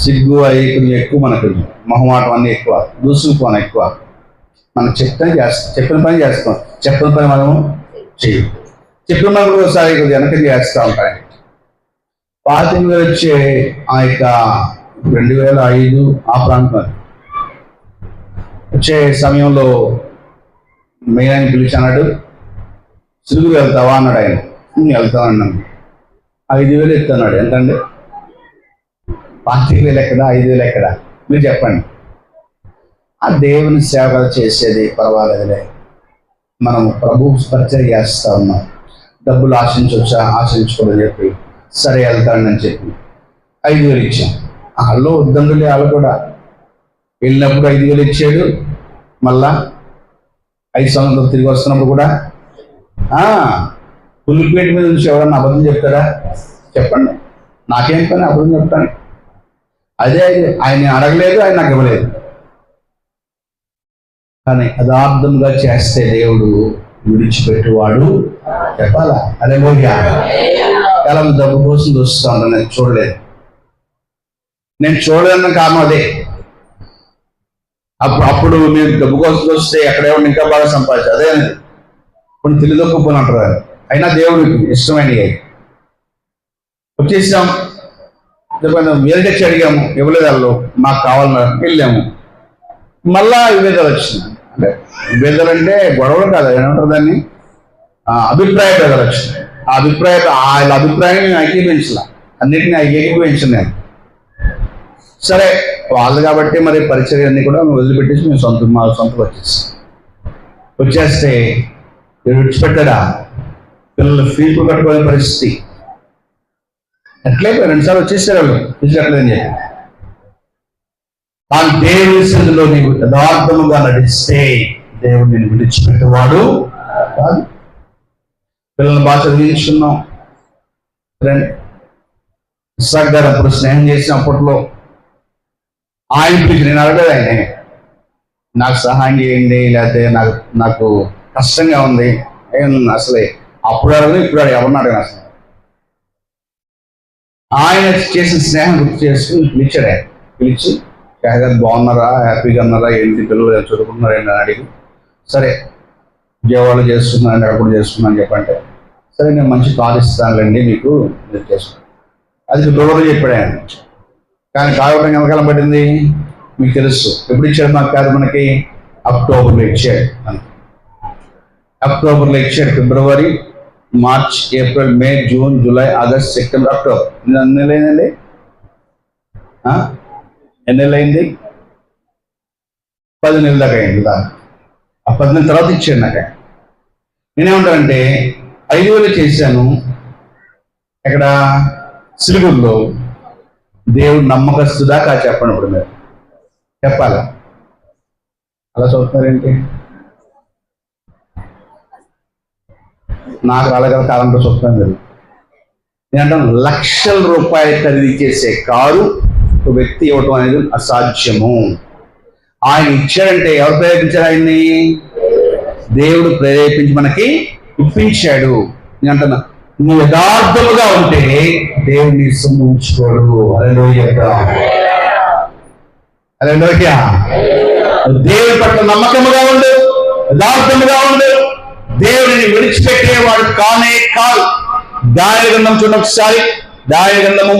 సిగ్గు అవి కొంచెం ఎక్కువ, మనకు మొహమాటం అన్నీ ఎక్కువ, దూసుకుపోవడం ఎక్కువ. మనం చెప్పిన పని చేస్తాం, చెప్పిన పని మనము చెయ్యం. చెప్పిన పని కూడా ఒకసారి కొద్దిగా వెనక చేస్తూ ఉంటాయి. పాతింగ్ వచ్చే ఆ యొక్క 2005 ఆ ప్రాంతం వచ్చే సమయంలో మెయిన్ పిలిచి అన్నాడు, సిలుగురు వెళ్తావా అన్నాడు. ఆయన వెళ్తానన్నాను. 5,000 ఎత్తున్నాడు. ఎంతండి? 5,000 ఎక్కడ, 5,000 ఎక్కడ? మీరు చెప్పండి. ఆ దేవుని సేవ చేసేది పర్వాలేదులే, మనం ప్రభు పరిచయం చేస్తా ఉన్నాం, డబ్బులు ఆశించుకోదని చెప్పి సరే వెళ్తాడని చెప్పి 5,000 ఇచ్చాం. వాళ్ళు వద్దండులే, వాళ్ళు కూడా వెళ్ళినప్పుడు 5,000 ఇచ్చాడు. మళ్ళా 5 సంవత్సరాలు తిరిగి వస్తున్నప్పుడు కూడా పులిపేట మీద నుంచి ఎవరన్నా అబద్ధం చెప్తారా? చెప్పండి. నాకేం పని అబద్ధం చెప్తాను? అదే ఆయన అడగలేదు, ఆయన నాకు ఇవ్వలేదు. కానీ యథార్థంగా చేస్తే దేవుడు విడిచిపెట్టేవాడు. చెప్పాలా? అదే ఎలా డబ్బు కోసం చూస్తూ ఉంటాను. నేను చూడలేదన్న కారణం అదే. అప్పుడు మీరు డబ్బు కోసం చూస్తే ఎక్కడేమో ఇంకా బాగా సంపాదించారు. అదే ఇప్పుడు తెలియదొక్కపోని అంటారు. అయినా దేవుడికి ఇష్టమైనవి వచ్చేసాం. వేరే తెచ్చి అడిగాము, ఇవ్వలేదు. వాళ్ళు మాకు కావాలన్నా వెళ్ళాము. మళ్ళా విభేదాలు వచ్చినాయి. అంటే విభేదాలు అంటే గొడవలు కాదు, ఏమంటారు దాన్ని, అభిప్రాయ భేదాలు వచ్చినాయి. ఆ వాళ్ళ అభిప్రాయం నేను ఐక్యపించలే, అన్నిటినీ ఐక్యపించాను నేను. సరే వాళ్ళు కాబట్టి మరి పరిచర్య అన్ని కూడా వదిలిపెట్టేసి మేము మా సొంతకు వచ్చేస్తే విడిచిపెట్టాడా? పిల్లలు ఫీజులు కట్టుకోలేని పరిస్థితి. అట్లయిపోయి 2 సార్లు వచ్చేసారు వాళ్ళు, విడిచిపెట్టలేదని చెప్పి. ఆ దేవుని సన్నిధిలో నీవు యథార్థముగా నడిస్తే దేవుడు నేను విడిచిపెట్టేవాడు కాదు. పిల్లల్ని బాగా చదివించుకున్నాం. ఇస్సాక్ గారు అప్పుడు స్నేహం చేసిన అప్పట్లో ఆయన పిలిచి, నేను అడగలేదు ఆయన, నాకు సహాయం చేయండి, లేకపోతే నాకు కష్టంగా ఉంది అసలే అప్పుడు అడగదు, ఇప్పుడు ఎవరిని అడగను అసలు. ఆయన చేసిన స్నేహం గుర్తు చేసుకుని పిలిచాడు. ఆయన పిలిచి, గారు బాగున్నారా, హ్యాపీగా ఉన్నారా, ఏంటి పిల్లలు చదువుకుంటున్నారా అని అడిగి, సరే విజయవాడలో చేస్తున్నాను, అప్పుడు చేస్తున్నాను చెప్పంటే, సరే నేను మంచి కాల్ ఇస్తానులేండి మీకు, మీరు చేసుకున్నాను. అది ఫిబ్రవరిలో చెప్పాడు ఆయన. కానీ కావడం ఎంతకాలం పట్టింది మీకు తెలుసు. ఎప్పుడు ఇచ్చాడు మాకు కాదు, మనకి అక్టోబర్లో ఇచ్చాడు. అక్టోబర్లో ఇచ్చాడు. February, March, April, May, June, July, August, September, October. ఎన్ని నెలలైందండి? ఎన్ని నెలలైంది? 10 నెలల దాకా అయింది. ఆ 10 నెలల తర్వాత ఇచ్చాడు నాకు. నేనేమంటానంటే 5,000 చేశాను ఇక్కడ సిలుగురులో. దేవుడు నమ్మకస్తుడా కాదు చెప్పండి. ఇప్పుడు మీరు చెప్పాలా? అలా చూస్తున్నారేంటి? నాకు అలాగల కాలంలో చూస్తున్నాను మీరు. నేను అంటాను, లక్షల రూపాయలు ఖరీదు చేసే కారు ఒక వ్యక్తి ఇవ్వటం అనేది అసాధ్యము. ఆయన ఇచ్చాడంటే ఎవరు ప్రేరేపించారు? ఆయన్ని దేవుడు ప్రేరేపించి మనకి ఇప్పించాడు. నేను అంటున్నా, నువ్వు యథార్థముగా ఉంటే దేవుడిని సొమ్ము ఉంచుకోడు. హల్లెలూయా. దేవుడి పట్ల నమ్మకముగా ఉండు, యథార్థముగా ఉండు. దేవుడిని విడిచిపెట్టేవాడు కానే కాదు. దానియేలు గ్రంథం చూడండి ఒకసారి. దానియేలు గ్రంథము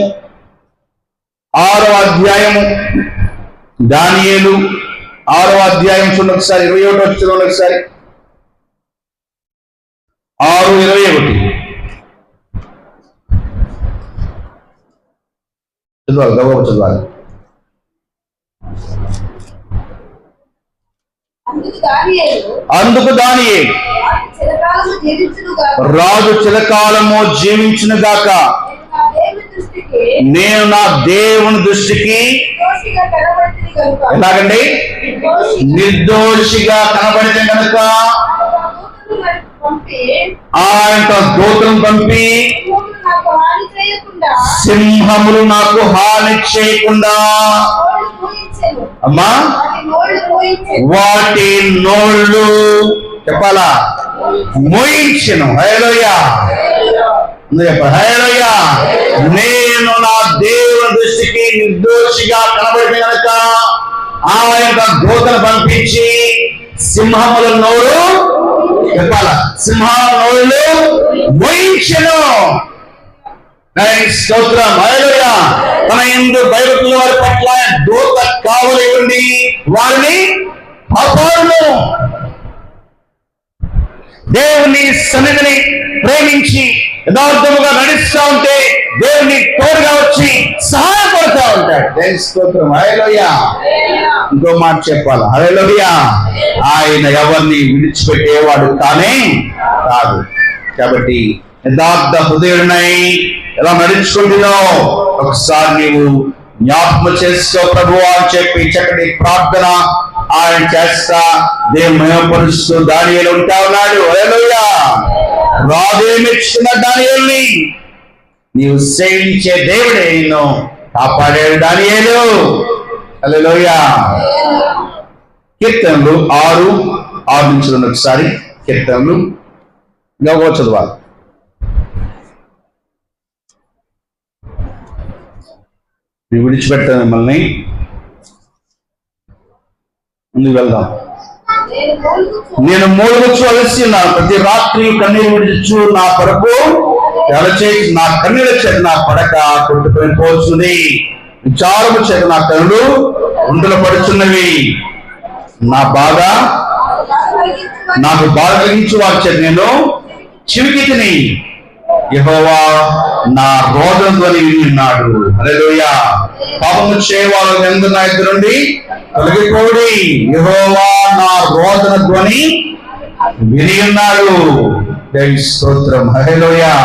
6వ అధ్యాయము, దానియేలు 6వ అధ్యాయం చూడండి ఒకసారి. 21 చూడండి ఒకసారి. 6:21 చదవాలి, గౌరవ చదవాలి. అందుకు దానియేలు, రాజు చిరకాలము జీవించును గాక, నేను నా దేవుని దృష్టికి ఎలాగండి నిర్దోషిగా కనబడితే కనుక ఆయన దూతలను పంపి సింహములు నాకు హాని చేయకుండా అమ్మా వాటి నోళ్ళు చెప్పాలా మోయించెను. హల్లెలూయా. చెప్ప హల్లెలూయా. నేను నా దేవుని దృష్టికి నిర్దోషిగా కనబడిన కనుక ఆయన దూతను పంపించి సింహముల నోరు చెప్పాల, సింహాల నోరులు మోయించెను. స్తోత్రం. హల్లెలూయా. తన యందు భయభక్తుల వారి పట్ల దూత కావలి ఉండి వారిని కాపాడును. దేవుని సన్నిధిని ప్రేమించి యథార్థముగా నడుస్తూ ఉంటే దేవుని తోడుగా వచ్చి సహాయపడుతూ ఉంటాడు. దేవుని స్తోత్రం. హల్లెలూయా. ఇంకో మాట చెప్పాలి. హల్లెలూయా. ఆయన ఎవరిని విడిచిపెట్టేవాడు కానే కాదు. కాబట్టి యథార్థ హృదయుడినై ఎలా నడుచుకుంటున్నావు ఒకసారి నీవు జ్ఞాపకం చేసుకో ప్రభువా అని చెప్పి చక్కటి ప్రార్థన ఆయన చేస్తా దేవుని మహిమపరుస్తూ దానియేలు ఉంటా ఉన్నాడు. హల్లెలూయా. రాజేమిచ్చిన దానియేలుని నీవు సేవించే దేవుడే నిన్ను కాపాడాడు దానియేలు. హల్లెలూయా. కీర్తనలు 6:6 నుంచి ఒకసారి కీర్తనలు గౌరవ చదవాలి. విడిచిపెట్టాను మిమ్మల్ని, ముందుకు వెళ్దాం. నేను మూలుగుచ్చు అలసి నా ప్రతి రాత్రి కన్నీరు విడిచు నా పరుపు తెరచేసి నా కన్నీళ్ళ చేత నా పడక కొట్టుకొని పోతుంది. విచారము చేత నా కన్నులు ఉండుల పడుచున్నవి. నా బాధ నాకు బాధ కలిగించు వారి చేత నేను చివికితిని. యెహోవా నా రోదన ధ్వని విన్నాడు. హల్లెలూయా. పాపము చేయవారు ఎందు నా ఎదురు నుండి తొలగిపోడి. యెహోవా నా రోదన ధ్వని విని ఉన్నాడు. దేవుని స్తోత్రం. హల్లెలూయా.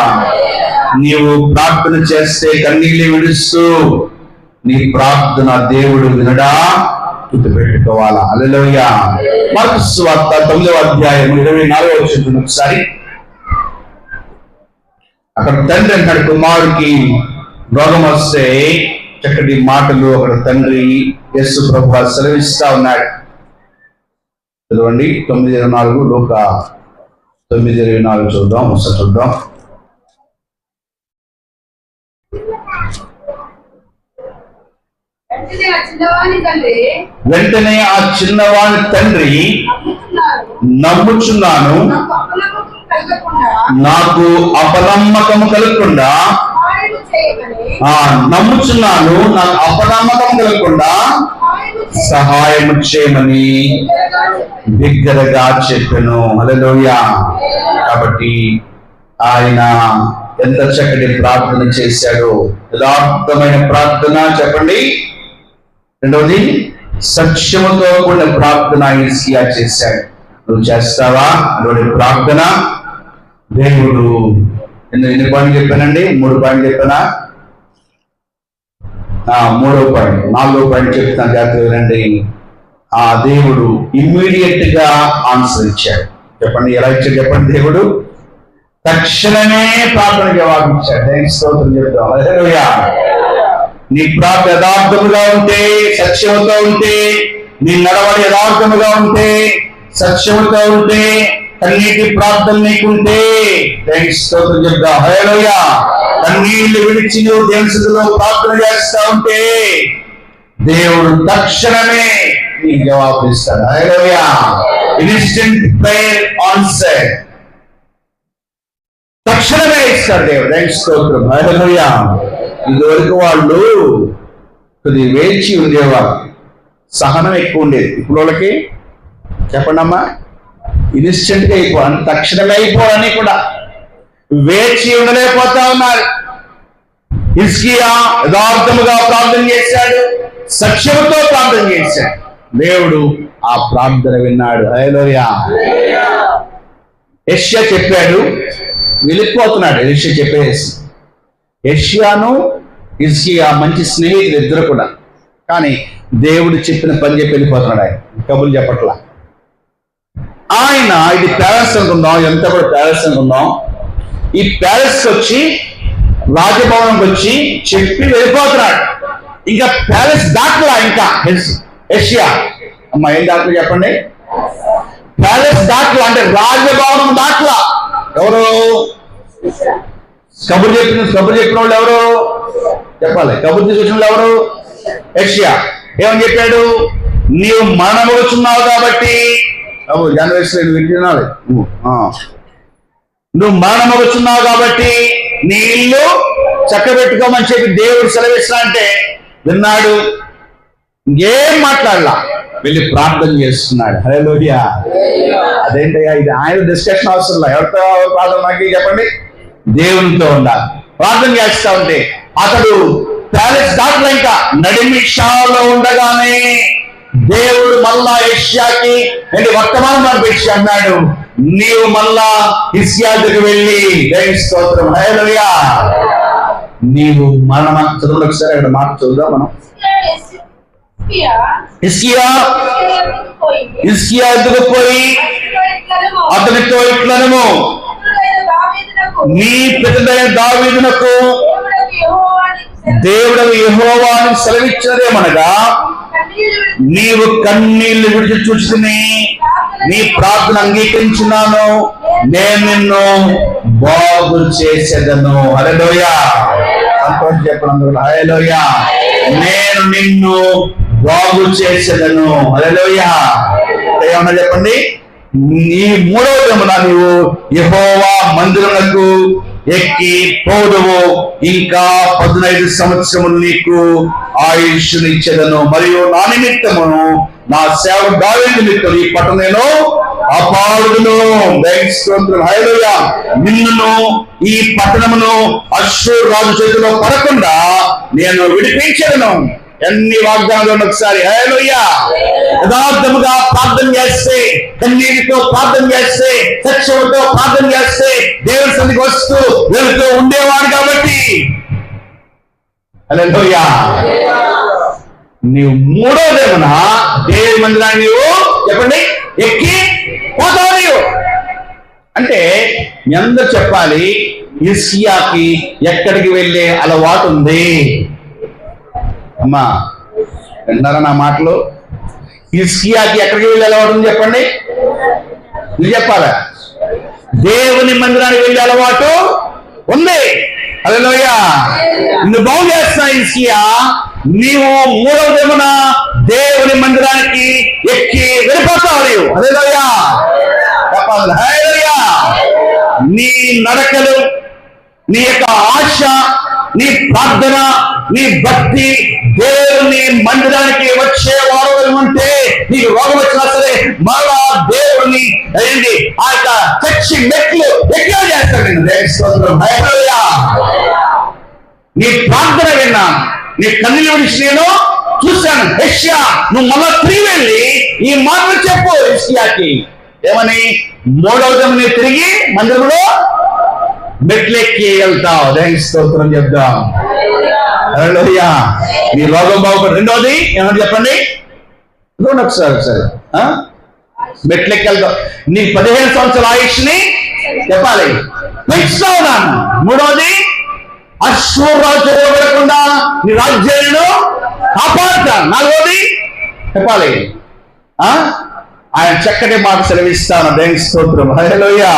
నీవు ప్రార్థన చేస్తే కన్నీళ్ళు విడుస్తూ నీ ప్రార్థన దేవుడు వినడా గుర్తుపెట్టుకోవాలా. హల్లెలూయా. మార్కు సువార్త 9వ అధ్యాయం 24వ వచనం ఒకసారి. అక్కడ తండ్రి అంటాడు కుమారుడికి రోగం వస్తే చక్కటి మాటలు అక్కడ తండ్రి యేసు ప్రభువు సెలవిస్తా ఉన్నాడు. చదవండి 9:24 లూకా 9:24 చూద్దాం. ఒకసారి చూద్దాం. వెంటనే ఆ చిన్నవాని తండ్రి నమ్ముచున్నాను, నాకు అపనమ్మకము కలగకుండా, నమ్ముచున్నాను నాకు అపనమ్మకం కలగకుండా సహాయం చేయమని బిగ్గరగా చెప్పెను. హల్లెలూయా. కాబట్టి ఆయన ఎంత చక్కటి ప్రార్థన చేశాడు. యథార్థమైన ప్రార్థన చెప్పండి. రెండవది సత్యముతో కూడిన ప్రార్థన హిజ్కియా చేశాడు. నువ్వు చేస్తావా అటువంటి ప్రార్థన? దేవుడు ఎన్ని పాయింట్లు చెప్పానండి? 3 పాయింట్లు చెప్పానా? 3వ పాయింట్ 4వ పాయింట్ చెప్తాను, జాగ్రత్త వినండి. ఆ దేవుడు ఇమ్మీడియట్ గా ఆన్సర్ ఇచ్చాడు. చెప్పండి ఎలా ఇచ్చాడు చెప్పండి. దేవుడు తక్షణమే ప్రార్థన జవాబు ఇచ్చాడు. దేవుని స్తోత్రం చెప్తాం. హల్లెలూయా. నీ ప్రార్థన యథార్థముగా ఉంటే, సత్యముతో ఉంటే, నీ నడవడి యథార్థముగా ఉంటే, సత్యముతో ఉంటే, కన్నీటి ప్రార్థన నీకుంటే దేవుని స్తోత్రం చెప్తాం. హల్లెలూయా. కన్నీళ్లు విడిచి నువ్వు దేవుని సన్నిధిలో ప్రార్థన చేస్తా ఉంటే దేవుడు తక్షణమే నీకు జవాబు ఇస్తాడు. హల్లెలూయా. Instant prayer answer. తక్షణమే ఇస్తాడు దేవుడు. దేవుని స్తోత్రం. హల్లెలూయా. ఇదివరకు వాళ్ళు కొద్దిగా వేచి ఉండేవారు, సహనం ఎక్కువ ఉండేది. ఇప్పుడు వాళ్ళకి చెప్పండి అమ్మా, ఇన్స్టెంట్ గా అయిపోవాలి, తక్షణమే అయిపోవాలని కూడా వేచి ఉండలేకపోతా ఉన్నారు. హిజ్కియా యథార్థముగా ప్రార్థన చేశాడు, సత్యముతో ప్రార్థన చేశాడు. దేవుడు ఆ ప్రార్థన విన్నాడు. హల్లెలూయా. యెషయా చెప్పాడు, వెళ్ళిపోతున్నాడు. యెషయా చెప్పేసి, యెషయాను హిజ్కియా మంచి స్నేహితులు ఇద్దరు కూడా. కానీ దేవుడు చెప్పిన పని చెప్పి వెళ్ళిపోతున్నాడు. ఆయన కబుర్లు చెప్పట్లా. ఆయన ఇది ప్యాలెస్ అనుకుందాం, ఎంత కూడా ప్యాలెస్ అనుకుందాం. ఈ ప్యాలెస్ వచ్చి రాజభవనంకి వచ్చి చెప్పి వెళ్ళిపోతున్నాడు. ఇంకా ప్యాలెస్ దాటలా. ఇంకా యెషయా అమ్మ ఏం దాటలు చెప్పండి? ప్యాలెస్ దాటలా అంటే రాజభవనం దాటలా. ఎవరు కబురు చెప్పిన వాళ్ళు? ఎవరు? చెప్పాలి. కబుర్ తీసుకొచ్చిన ఎవరు? యెషయా. ఏమని చెప్పాడు? నీవు మరణమవుతున్నావు కాబట్టి, జనరేషన్ వింటున్నాడు, నువ్వు మరణమవుతున్నావు కాబట్టి నీ ఇల్లు చక్కబెట్టుకోమని చెప్పి దేవుడు సెలవిస్తా అంటే విన్నాడు. ఇంకేం మాట్లాడలా, వెళ్ళి ప్రార్థన చేస్తున్నాడు. హల్లెలూయా. అదేంటయ్యా, ఇది ఆయన డిస్కషన్ అవసరం లేదు. ఎవరితో ప్రార్థన నాకు చెప్పండి? దేవునితో ఉండాలి. ప్రార్థన చేస్తా ఉంటే అతడు ప్యాలెస్ దాంట్లో ఇంకా నడిమిషాలో ఉండగానే దేవుడు మళ్ళా యెషయాకి వర్తమానం పంపించి అన్నాడు, నీవు మళ్ళా హిజ్కియాకు వెళ్ళి, దేవుని స్తోత్రం, హల్లెలూయా, నీవు మరణ చదువులు ఒకసారి అక్కడ మాట చదువుదా మనం. హిజ్కియా ఎదుగు పోయి అతనితో ఇట్లనము, నీ పితడైన దావీదునకు దేవుడు యెహోవాను సెలవిచ్చినదేమనగా, నీవు కన్నీళ్లు విడిచి చూసుకుని నీ ప్రార్థన అంగీకరించున్నాను, నేను నిన్ను బాగు చేసేదను. హల్లెలూయా. సంతోషం చెప్పండి. హల్లెలూయా. నేను నిన్ను బాగు చేసేదను. హల్లెలూయా. ఏమన్నా చెప్పండి. నీ మూడవ దినమున నీవు యెహోవా మందిరమునకు ఎక్కి పోదువు, ఇంకా 15 సంవత్సరములు నీకు ఆయుష్నిచ్చేదను, మరియు నా నిమిత్తమును నా సేవకుడు దావీదు నిమిత్తం ఈ పట్టణంలో కాపాడుదును. హల్లెలూయా. నిన్నును ఈ పట్టణమును అష్షూరు రాజు చేతిలో పడకుండా నేను విడిపించెదను. ఎన్ని వాగ్దానాలు ఒకసారి. హల్లెలూయా. యథార్థముగా ప్రార్థన చేస్తే, కన్నీటితో ప్రార్థన చేస్తే, సత్యముతో ప్రార్థన చేస్తే దేవుని సన్నిధికి వస్తూ వెళుతూ ఉండేవాడు కాబట్టి, హల్లెలూయా, నీవు మూడో దినమున దేవుని మందిరాన్ని నీవు చెప్పండి ఎక్కి పోతావు. నీవు అంటే మీ అందరూ చెప్పాలి, హిజ్కియాకి ఎక్కడికి వెళ్ళే అలవాటు ఉంది? అమ్మా విన్నారా నా మాటలు? హిజ్కియాకి ఎక్కడికి వెళ్ళే అలవాటు ఉంది చెప్పండి. నువ్వు చెప్పాలా? దేవుని మందిరానికి వెళ్ళే అలవాటు ఉంది. హల్లెలూయా. నువ్వు బాగు చేస్తా హిజ్కియా, నీవు మూడవ దినమున దేవుని మందిరానికి ఎక్కి వెళ్ళిపోతావు. నీవు హల్లెలూయా చెప్పాలి. హల్లెలూయా. నీ నడకలు, నీ యొక్క ఆశ, నీ ప్రార్థన, నీ భక్తి దేవుని మందిరానికి వచ్చే వారు ఉంటే, నీకు రోగం వచ్చినా సరే మళ్ళా దేవుని ఏంటి ఆ యొక్క చర్చి మెట్లు ఎక్కడ చేస్తాడు. హల్లెలూయా. నీ ప్రార్థన విన్నాను, నీ కన్నీళ్ళు విడిచి నేను చూశాను. యెషయా, నువ్వు మళ్ళా తిరిగి వెళ్ళి ఈ మాటలు చెప్పు హిజ్కియాకి. ఏమని? మూడవ దినం తిరిగి మందిరంలో మెట్లెక్కి వెళ్తావు. దేవుని స్తోత్రం చెప్దాం. హల్లెలూయా. నీ రోగం బాగుపడు. రెండోది ఏమని చెప్పండి? ఒకసారి మెట్లెక్కి వెళ్తావు. నీ 15 సంవత్సరాల ఆయుష్ని చెప్పాలి పెంచుతావు నాన్న. మూడోది అష్షూరు రాజు చూడబడకుండా నీ రాజ్యాలను కాపాడుతాను. నాలుగోది చెప్పాలి, ఆయన చక్కటి మాట సెలవిస్తాను. దేవుని స్తోత్రం. హల్లెలూయా.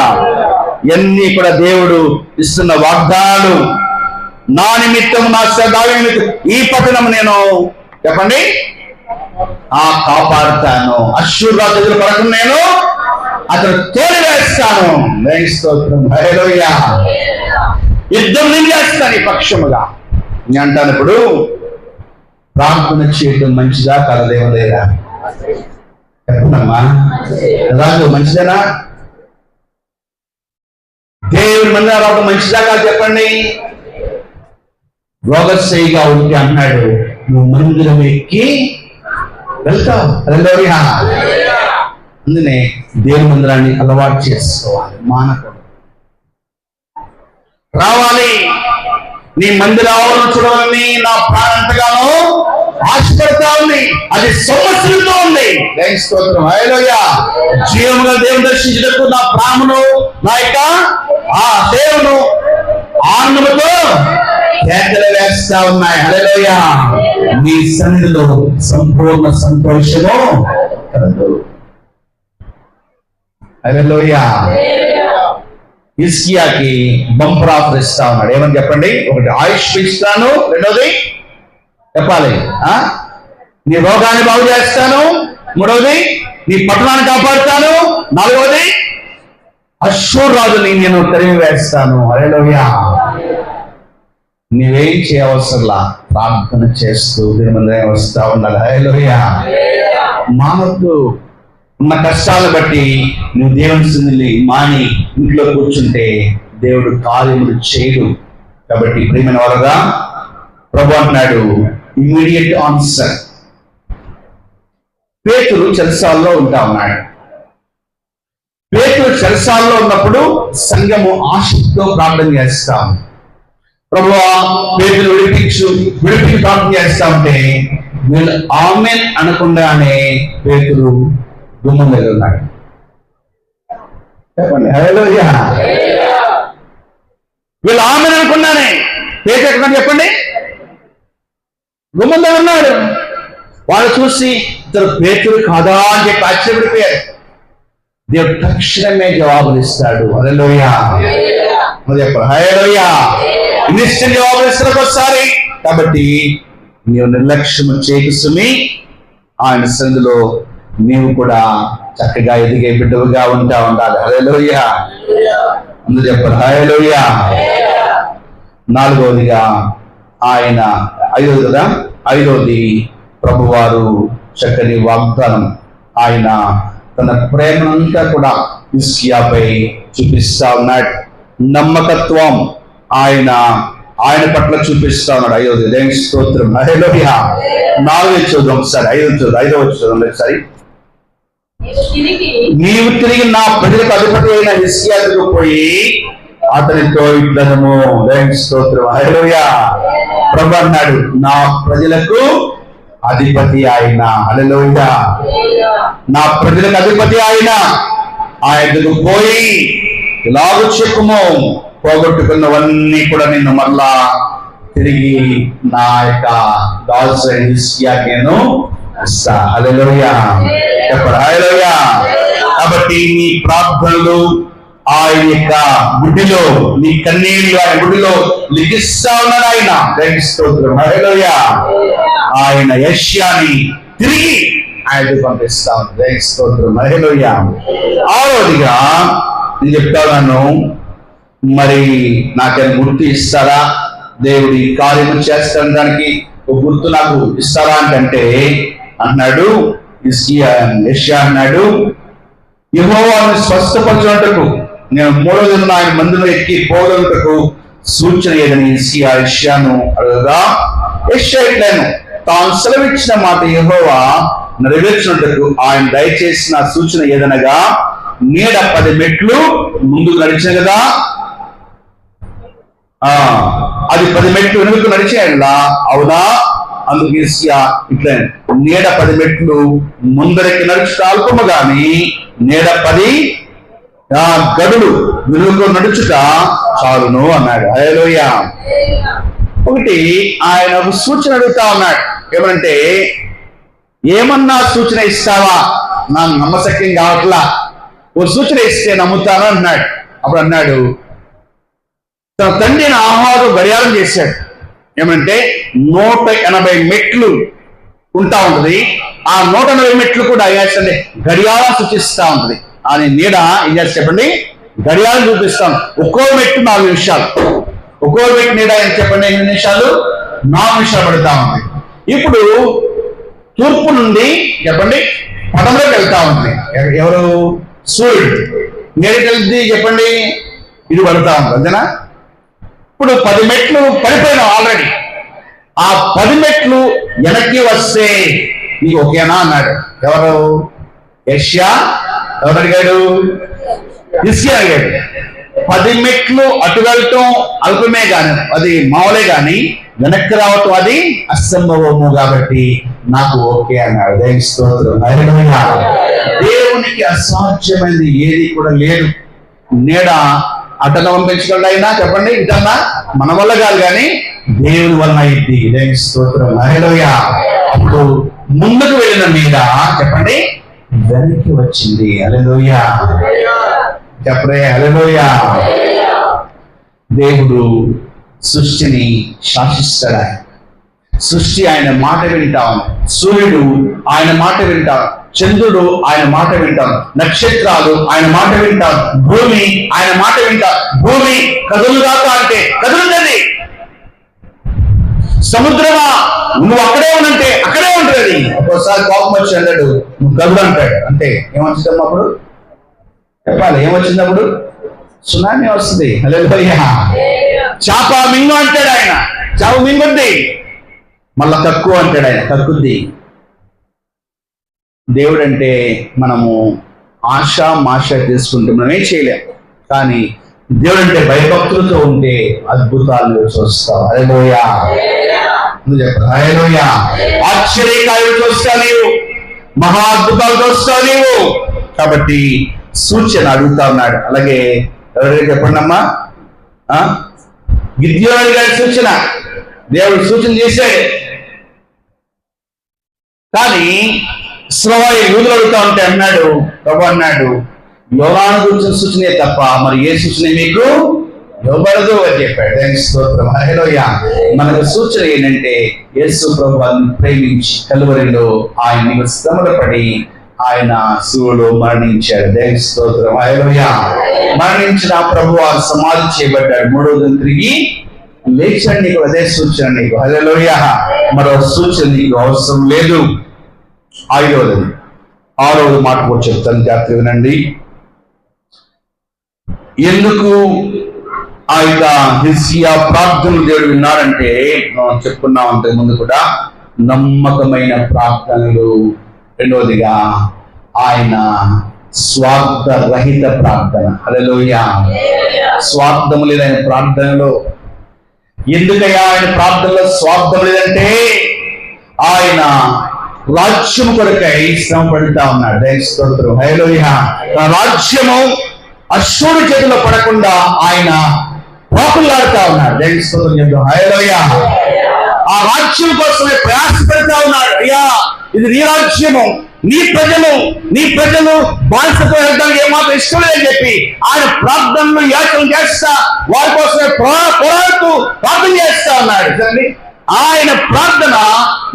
ఇవన్నీ కూడా దేవుడు ఇస్తున్న వాగ్దానాలు. నా నిమిత్తం నా దావీదు ఈ పట్టణం నేను చెప్పండి కాపాడుతాను. అష్షూరు రాజు ఎదురు పడకుండా నేను అతను తోలివేస్తాను. దేవుని స్తోత్రం. హల్లెలూయా. యుద్ధం నేను చేస్తాను ఈ పక్షముగా. నేను అంటాను, ఇప్పుడు ప్రార్థన చేయటం మంచిదా కలదేవలేదా? చెప్పండమ్మా. రాజు మంచిదేనా? దేవుని మందిరం రావడం మంచిదా కాదు చెప్పండి. రోగశయ్యగా ఉంటే అన్నాడు, నువ్వు మందిరం ఎక్కి వెళ్తావు. హల్లెలూయా. అందునే దేవుని మందిరాన్ని అలవాటు చేసుకోవాలి, మానకూడదు. రావాలి. నీ మందిరాలను చూడాలని నా ప్రాణంతగానో ఆశపడతా ఉంది. అది సంవత్సరంతో ఉంది. దేవుని స్తోత్రం. హల్లెలూయా. జీవముగా దేవుని దర్శించుటకు నా ప్రాణమును నా యొక్క ఆ దేవును ఆనందముతో కేకలు వేస్తా ఉన్నాయి. హల్లెలూయా. నీ సన్నిధిలో సంపూర్ణ సంతోషము కలదు. హల్లెలూయా. హిజ్కియాకి బంపర్ ఆఫర్ ఇస్తా ఉన్నాడు. ఏమని చెప్పండి? ఒకటి ఆయుష్ ఇస్తాను, రెండోది చెప్పాలి నీ రోగాన్ని బాగు చేస్తాను, మూడవది నీ పట్టణాన్ని కాపాడుతాను, నాలుగవది అశ్షూరు రాజుని నేను తరిమి వేస్తాను. హల్లెలూయా. నీవేం చేయవసరంలా, ప్రార్థన చేస్తూ దేవుని వస్తా ఉండాలి. హల్లెలూయా. మానవుడు ఉన్న కష్టాలను బట్టి నువ్వు దేవుని సన్నిధిని మాని ఇంట్లో కూర్చుంటే దేవుడు కార్యములు చేయడు. కాబట్టి ప్రియమైన వారుగా ప్రభు అంటున్నాడు ఇమ్మీడియట్ ఆన్సర్. పేతురు చెరసాల్లో ఉంటా ఉన్నాడు. పేతురు చెరసాల్లో ఉన్నప్పుడు సంఘము ఆసక్తితో ప్రార్థన చేస్తాం. ప్రభువా పేతురు విడిపించి ప్రార్థన చేస్తా ఉంటే వీళ్ళు ఆమెన్ అనకుండానే పేతురు గుమ్మం దగ్గర ఉన్నాడు. చెప్పండి హల్లెలూయా. వీళ్ళు ఆమెన్ అనుకున్నానే పేతురు ఎక్కడ చెప్పండి? గుమ్మం దగ్గర ఉన్నాడు. వాళ్ళు చూసి ఇతరు పేతురు కాదా అని చెప్పి ఆశ్చర్యపడిపోయారు. దేవుడు తక్షణమే జవాబులు ఇస్తాడు. హల్లెలూయా. చెప్పారు హల్లెలూయా. ఇన్స్టెంట్ జవాబులు ఇస్తారు ఒకసారి. కాబట్టి నీవు నిర్లక్ష్యం చేయకుసుమి ఆయన సన్నిధిలో నీవు కూడా చక్కగా ఎదిగే బిడ్డవుగా ఉంటా ఉండాలి. హల్లెలూయా. అందరూ చెప్పారు హల్లెలూయా. నాలుగవదిగా ఆయన ఐదవది ప్రభువారు చక్కని వాగ్దానం. ఆయన తన ప్రేమనంతా కూడా హిజ్కియాపై చూపిస్తా ఉన్నాడు. నమ్మకత్వం ఆయన పట్ల చూపిస్తా ఉన్నాడు. ఐదవది దేవుని స్తోత్రం. హల్లెలూయా. 4 చూద్దాం ఒకసారి. 5 చూద్దాం ఒకసారి. నీవు తిరిగి నా ప్రజలకు అధిపతి అయిన హిజ్కియా దగ్గరకు పోయి అతనితో ఇట్లనము. దేవుని స్తోత్రం. హల్లెలూయా. ప్రభు అన్నాడు నా ప్రజలకు అధిపతి ఆయన. హల్లెలూయా. నా ప్రజలకు అధిపతి ఆయనకు పోయి ఇలాగ చెప్పుము, పోగొట్టుకున్నవన్నీ కూడా నిన్ను మరలా తిరిగి నా యొక్క దాసు హిజ్కియాకి నేను ఇస్తా. హల్లెలూయా. చెప్పండి హల్లెలూయా. కాబట్టి నీ ప్రార్థనలు ఆయన యొక్క గుడిలో, నీ కన్నీళ్లు ఆయన గుడిలో లిఖిస్తా ఉన్నాడు ఆయన. దేవుని స్తోత్రం. హల్లెలూయా. ఆయన యెషయాని తిరిగి ఆయనకు పంపిస్తా ఉన్నాడు. దేవుని స్తోత్రం. హల్లెలూయా. 6వదిగా నేను చెప్తాను, మరి నాకేం గుర్తు ఇస్తారా? దేవుడి కార్యము చేస్తాను దానికి ఒక గుర్తు నాకు ఇస్తారా అంటే అన్నాడు యెషయా అన్నాడు యెహోవాను స్వస్థపరచుటకు నేను 3వ దినం ఆయన మందిలో ఎక్కి పోగొట్టుటకు సూచన ఏదని యెషయాను అడగగా యెషయా ఇట్లను తాను సెలవిచ్చిన మాట యెహోవా నెరవేర్చినట్టుకు ఆయన దయచేసిన సూచన ఏదనగా నీడ 10 మెట్లు ముందుకు నడిచిన కదా, అది 10 మెట్లు వెనుకకు నడిచేలా అవునా? అందుకు హిజ్కియా ఇట్లా నీడ 10 మెట్లు ముందరికి నడుచుట అల్పము గాని నీడ 10 గడులు వెనుకకు నడుచుట చాలును అన్నాడు. హల్లెలూయా. ఒకటి ఆయన ఒక సూచన అడుగుతా ఉన్నాడు. ఏమంటే ఏమన్నా సూచన ఇస్తావా? నాకు నమ్మశక్యం కావట్లా, ఓ సూచన ఇస్తే నమ్ముతాను అన్నాడు. అప్పుడు అన్నాడు తన తండ్రిని ఆహారం గడియారం చేశాడు. ఏమంటే 180 మెట్లు ఉంటా ఉంటుంది. ఆ 180 మెట్లు కూడా ఏంటంటే గడియారం సూచిస్తా ఉంటుంది. అని నీడ ఏం చేస్తా చెప్పండి? గడియారం చూపిస్తాం. ఒక్కో మెట్టు 4 నిమిషాలు. ఒక్కో మెట్టు నీడ ఏం చెప్పండి 8 నిమిషాలు, 4 నిమిషాలు పడుతూ ఉంది. ఇప్పుడు తూర్పు నుండి చెప్పండి పదంలోకి వెళ్తా ఉంది. ఎవరు? సూర్యుడు. నేడికి వెళ్తే చెప్పండి ఇది పడుతూ ఉంది. అంతేనా? ఇప్పుడు 10 మెట్లు పడిపోయినావు ఆల్రెడీ. ఆ 10 మెట్లు వెనక్కి వస్తే నీకు ఓకేనా అన్నాడు. ఎవరు? యెషయా. ఎవరు అడిగాడు? హిజ్కియా అడిగాడు. 10 మెట్లు అటు వెళ్ళటం అల్పమే గాని, అది మామూలే గాని వెనక్కి రావటం అది అసంభవము కాబట్టి నాకు ఓకే అన్నాడు. దేవుని స్తోత్రం. హల్లెలూయా. దేవునికి అసాధ్యమైనది ఏది కూడా లేదు. నీడ అటన పంపించగలడు అయినా చెప్పండి, ఇటన్నా మన వల్ల కాదు కానీ దేవుని వలన అయింది. దేవుని స్తోత్రం. హల్లెలూయా. అప్పుడు ముందుకు వెళ్ళిన నీడ చెప్పండి వెనక్కి వచ్చింది. హల్లెలూయా. చెప్పరే హల్లెలూయా. దేవుడు సృష్టిని శాసిస్తాడు. సృష్టి ఆయన మాట వింటాం. సూర్యుడు ఆయన మాట వింటాం. చంద్రుడు ఆయన మాట వింటాం. నక్షత్రాలు ఆయన మాట వింటాం. భూమి ఆయన మాట వింటాం. భూమి కదులుగాక అంటే కదులుతుంది. సముద్రమా నువ్వు అక్కడే ఉన్నంటే అక్కడే ఉంటుంది. ఒక్కోసారి కోపం వచ్చి అన్నాడు నువ్వు కదులు అంటాడు. అంటే ఏమొచ్చిందమ్మా అప్పుడు? చెప్పాలి ఏమొచ్చిందప్పుడు? సునామీ వస్తుంది. హల్లెలూయా. చేప మింగు అంటాడు ఆయన, చేప మింగుద్ది. మళ్ళా కక్కు అంటాడు ఆయన, కక్కుద్ది. దేవుడు అంటే మనము ఆశ మాష తీసుకుంటే మనం ఏం చేయలేం. కానీ దేవుడు అంటే భయభక్తులతో ఉంటే అద్భుతాలు చూస్తావు. హల్లెలూయా. చెప్పారు హల్లెలూయా. ఆశ్చర్యకార్యాలు చూస్తావు నీవు, మహా అద్భుతాలు చూస్తావు నీవు. కాబట్టి సూచన అడుగుతా ఉన్నాడు. అలాగే ఎవరైనా చెప్పండి అమ్మా. గిద్యోను గారి సూచన, దేవుడు సూచన చేశాడు. కానీ ఇశ్రాయేలు యూదులు అడుగుతా ఉంటే అన్నాడు ప్రభు అన్నాడు యోనాను గురించిన సూచనే తప్ప మరి ఏ సూచన మీకు ఇవ్వబడదు అని చెప్పాడు. స్తోత్రం హల్లెలూయా. మనకు సూచన ఏంటంటే యేసు ప్రభువుని ప్రేమించి కలువరిలో ఆయన శ్రమలు పడి ఆయన శిలువలో మరణించాడు. స్తోత్రం హల్లెలూయా. మరణించిన ప్రభువు సమాధి చేయబడ్డాడు. మూడో దినం తిరిగి లేచాడు. నీకు అదే సూచన. నీకు హల్లెలూయా. మరో సూచన నీకు అవసరం లేదు. ఆరవది మాట కూడా చెప్తాను, జాగ్రత్తగా వినండి. ఎందుకు ఆ యొక్క హిజ్కియా ప్రార్థనలు దేవుడు విన్నాడంటే మనం చెప్పుకున్నాం అంతకు ముందు కూడా, నమ్మకమైన ప్రార్థనలు. రెండవదిగా ఆయన స్వార్థ రహిత ప్రార్థన. హల్లెలూయా. స్వార్థం లేదైన ప్రార్థనలో. ఎందుకయ్యా ఆయన ప్రార్థనలో స్వార్థం లేదంటే ఆయన రాజ్యము కొరకై శ్రమ పడుతా ఉన్నాడు. స్తోత్రం హల్లెలూయా. రాజ్యము అశ్వరుడి చేతిలో పడకుండా ఆయన పోకులాడుతా ఉన్నాడు. స్తోత్రం హల్లెలూయా. ఆ రాజ్యం కోసమే ప్రయాసపడతా ఉన్నాడు. అయ్యా ఇది నీ రాజ్యము, నీ ప్రజలు బానిసతో వెళ్ళడానికి ఏమాత్రం ఇష్టం లేదని చెప్పి ఆయన ప్రార్థనలు యాచన చేస్తా వారి కోసమే పోరాడుతూ ప్రార్థన చేస్తా ఉన్నాడు. ఆయన ప్రార్థన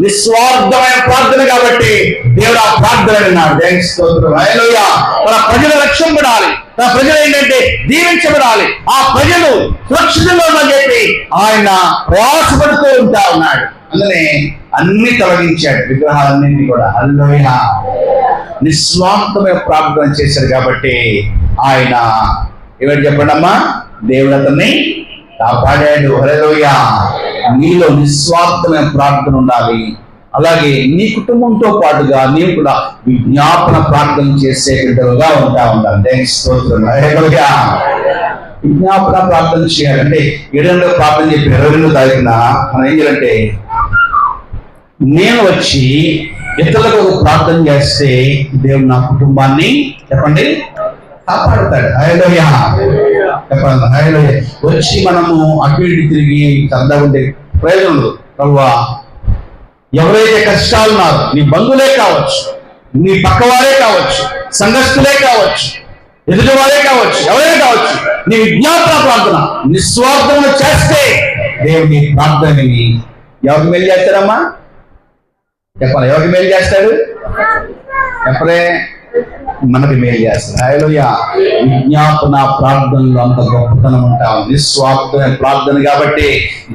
నిస్వార్థమైన ప్రార్థన కాబట్టి దేవుడు ఆ ప్రార్థన విన్నాడు. స్తోత్రం హల్లెలూయా. తన ప్రజలు రక్షింపబడాలి, తన ప్రజలు ఏంటంటే దీవించబడాలి, ఆ ప్రజలు సురక్షితంగా ఉందని చెప్పి ఆయన ప్రయాసపడుతూ ఉంటా ఉన్నాడు. అందుకనే అన్ని తొలగించాడు, విగ్రహాలన్నింటినీ కూడా. హల్లెలూయా. నిస్వార్థమైన ప్రార్థన చేశాడు కాబట్టి ఆయన ఏమిటి చెప్పండి అమ్మా, దేవుడు అతన్ని కాపాడాడు. హల్లెలూయా. నీలో నిస్వార్థమైన ప్రార్థన ఉండాలి. అలాగే నీ కుటుంబంతో పాటుగా నీవు కూడా విజ్ఞాపన ప్రార్థన చేసే బిడ్డలుగా ఉంటా ఉండాలి. స్తోత్రం హల్లెలూయా. విజ్ఞాపన ప్రార్థన చేయాలంటే 7 ప్రార్థన చెప్పి 22 తారీఖున మనం ఏం చేయాలంటే, నేను వచ్చి ఇతరులకు ఒక ప్రార్థన చేస్తే దేవుడు నా కుటుంబాన్ని చెప్పండి కాపాడుతాడు. హల్లెలూయా. చెప్పండి హల్లెలూయా. వచ్చి మనము అటు ఇటు తిరిగి సరదాగా ఉంటే ప్రయోజనం ఉండదు. ప్రభువా ఎవరైతే కష్టాలు ఉన్నారో, నీ బంధువులే కావచ్చు, నీ పక్కవారే కావచ్చు, సంఘస్థులే కావచ్చు, ఎదుటివారే కావచ్చు, ఎవరే కావచ్చు, నీ విజ్ఞాపన ప్రార్థన నిస్వార్థంగా చేస్తే దేవుని ప్రార్థనని ఎవరికి మేలు చేస్తాడమ్మా? చెప్పాలి, ఎవరికి మేలు చేస్తాడు? చెప్పలే, మనకి మేలు చేస్తాడు. హల్లెలూయా. విజ్ఞాపన ప్రార్థనలో అంత గొప్పతనం ఉంటాం. నిస్వార్థమైన ప్రార్థన కాబట్టి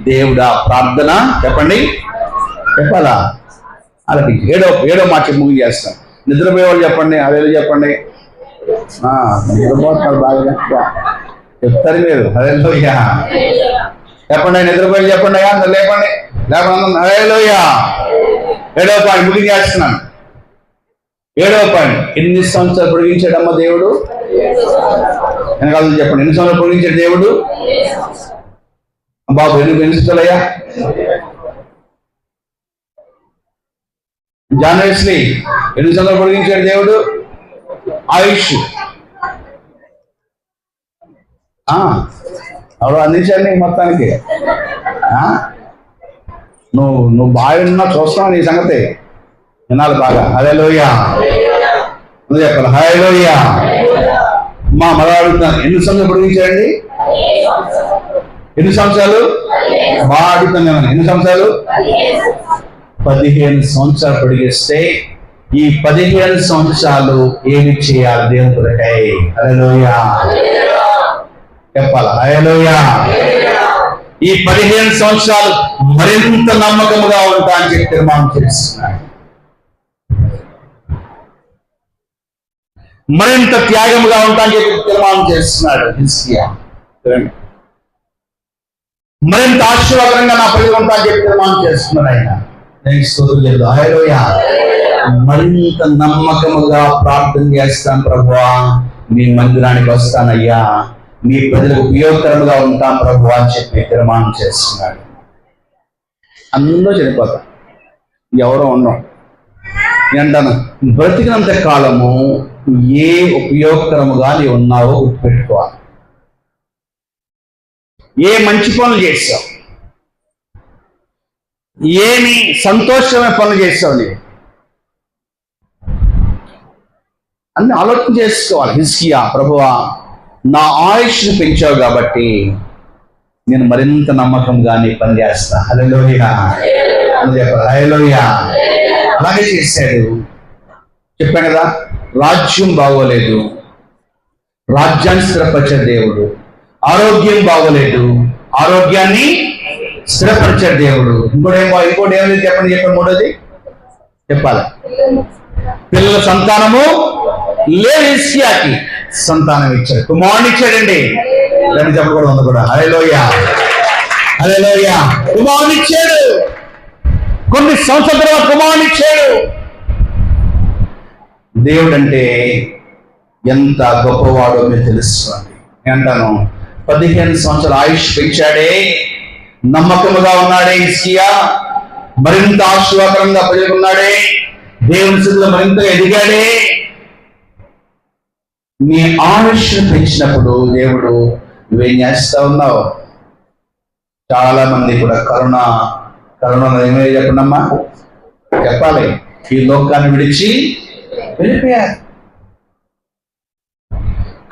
దేవుడు ఆ ప్రార్థన చెప్పండి చెప్పాలా. అలాగే ఏడో మాట ముగి చేస్తాం. నిద్రపోయే వాళ్ళు చెప్పండి, హల్లెలూయా చెప్పండి. నిద్రపోతారు బాగా చెప్తారు మీరు. హల్లెలూయా చెప్పండి. నిద్రపోయి చెప్పండి, లేపండి లేపండి. హల్లెలూయా. 7వ పాయింట్ ముగి చేస్తున్నాను. 7వ పాయింట్, ఎన్ని సంవత్సరాలు పొడిగించాడమ్మా దేవుడు? వెనకాల చెప్పండి, ఎన్ని సంవత్సరాలు పొడిగించాడు దేవుడు? బాబు ఎన్ని సంవత్సరాలయ్యా? జాన్వేస్లీ ఎన్ని సంవత్సరాలు పొడిగించాడు దేవుడు ఆయుష్? ఎవరు అందించండి మొత్తానికి. నువ్వు బాగా ఉన్నా చూస్తున్నావు నీ సంగతి వినాలి బాగా. హల్లెలూయా. నువ్వు చెప్పాలి హల్లెలూయా. మరో అడుగుతున్నాను, ఎన్ని సంవత్సరాలు పొడిగించాడండి? ఎన్ని సంవత్సరాలు? బాగా అడుగుతున్నాను, ఎన్ని సంవత్సరాలు? 15 సంవత్సరాలు పొడిగిస్తే ఈ 15 సంవత్సరాలు ఏమి చేయాలి దేవుని కొరకై? హల్లెలూయా చెప్పాలా? హల్లెలూయా. ఈ 15 సంవత్సరాలు మరింత నమ్మకముగా ఉంటా అని చెప్పి తీర్మానం చేస్తున్నాడు. మరింత త్యాగముగా ఉంటా అని చెప్పి తీర్మానం చేస్తున్నాడు హిజ్కియా. మరింత ఆశీర్వాదకరంగా నా ప్రజలు ఉంటా అని చెప్పి తీర్మానం చేస్తున్నాడు ఆయన. హల్లెలూయా. మరింత నమ్మకముగా ప్రార్థన చేస్తాను ప్రభువా, మీ మందిరానికి వస్తానయ్యా, మీ ప్రజలకు ఉపయోగకరముగా ఉంటాం ప్రభువా అని చెప్పి తీర్మానం చేస్తున్నాడు. అందరూ చనిపోతాం, ఎవరో ఉన్నాం. అంటాను, బ్రతికినంత కాలము ఏ ఉపయోగకరముగా నీ ఉన్నావో గుర్తుపెట్టుకోవాలి. ఏ మంచి పనులు చేస్తావు, ఏమి సంతోషమైన పనులు చేస్తావు, నీవు అన్ని ఆలోచన చేసుకోవాలి. హిజ్కియా, ప్రభువా నా ఆయుష్ను పెంచావు కాబట్టి నేను మరింత నమ్మకంగా నీ పని చేస్తా. హల్లెలూయా. హల్లెలూయా. అలాగే చేశాడు. చెప్పాను కదా, రాజ్యం బాగోలేదు, రాజ్యాన్ని స్థిరపరిచే దేవుడు. ఆరోగ్యం బాగోలేదు, ఆరోగ్యాన్ని స్థిరపరిచే దేవుడు. ఇంకోటి ఏమైంది చెప్పండి. మూడోది చెప్పాలి, పిల్లల సంతానము లేదు. హిజ్కియాకి సంతానం ఇచ్చాడు, కుమారుని ఇచ్చాడండి. దాన్ని చెప్పకూడదు ఉంది కూడా. హల్లెలూయా. హల్లెలూయా. కుమారుని ఇచ్చాడు, కొన్ని సంవత్సరాల తర్వాత కుమారుని ఇచ్చాడు. దేవుడు అంటే ఎంత గొప్పవాడో మీరు తెలుసుకోండి. నేను అంటాను, 15 సంవత్సరాల ఆయుష్ పెంచాడే, నమ్మకముగా ఉన్నాడే హిజ్కియా, మరింత ఆశీర్వాదకరంగా ప్రజలున్నాడే, దేవుని స్థితిలో మరింత ఎదిగాడే. నీ ఆయుష్ పెంచినప్పుడు దేవుడు నువ్వేం చేస్తా ఉన్నావు? చాలా మంది కూడా కరోనా ఏమైనా చెప్పండమ్మా, చెప్పాలి, ఈ లోకాన్ని విడిచి వెళ్ళిపోయారు.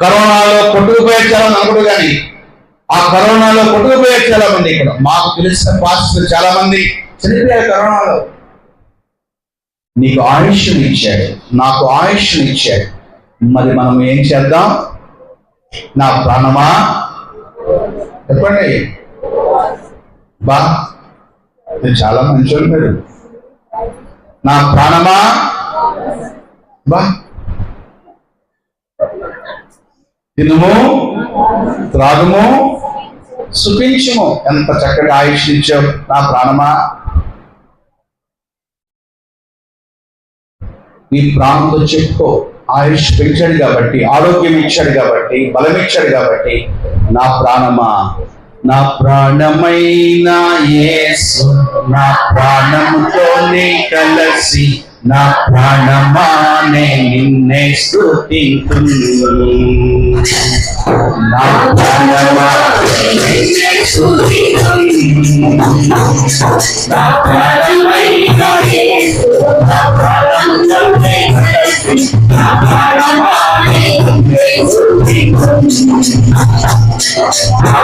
కరోనాలో కొట్టుకుపోయారు చాలా మంది అనుకోడు, కానీ ఆ కరోనాలో కొట్టుకుపోయారు చాలా మంది. ఇక్కడ మాకు తెలిసిన పాస్టర్లు చాలా మంది చనిపోయారు కరోనాలో. నీకు ఆయుష్ని ఇచ్చాడు, నాకు ఆయుష్ని ఇచ్చాడు. మరి మనం ఏం చేద్దాం? నా ప్రాణమా చెప్పండి. బా మీరు చాలా మంచోళ్ళు మీరు. నా ప్రాణమా బా తినుము, త్రాగుము, సుఖించుము. ఎంత చక్కగా ఆయుష్ ఇచ్చావు నా ప్రాణమా. నీ ప్రాణంతో చెప్పుకో, ఆయుష్ పెంచాడు కాబట్టి, ఆరోగ్యం ఇచ్చాడు కాబట్టి, బలం ఇచ్చాడు కాబట్టి, నా ప్రాణమా, నా ప్రాణమైన యేసు, నా ప్రాణముతో నీ కలసి, నా ప్రాణమానే నిన్నే స్తుతింతును. నా ప్రాణమా నిన్నే స్తుతింతును. నా ప్రాణమైన యేసు, నా ప్రాణముతో నీ కలసి, నా ప్రాణమానే నిన్నే స్తుతింతును. నా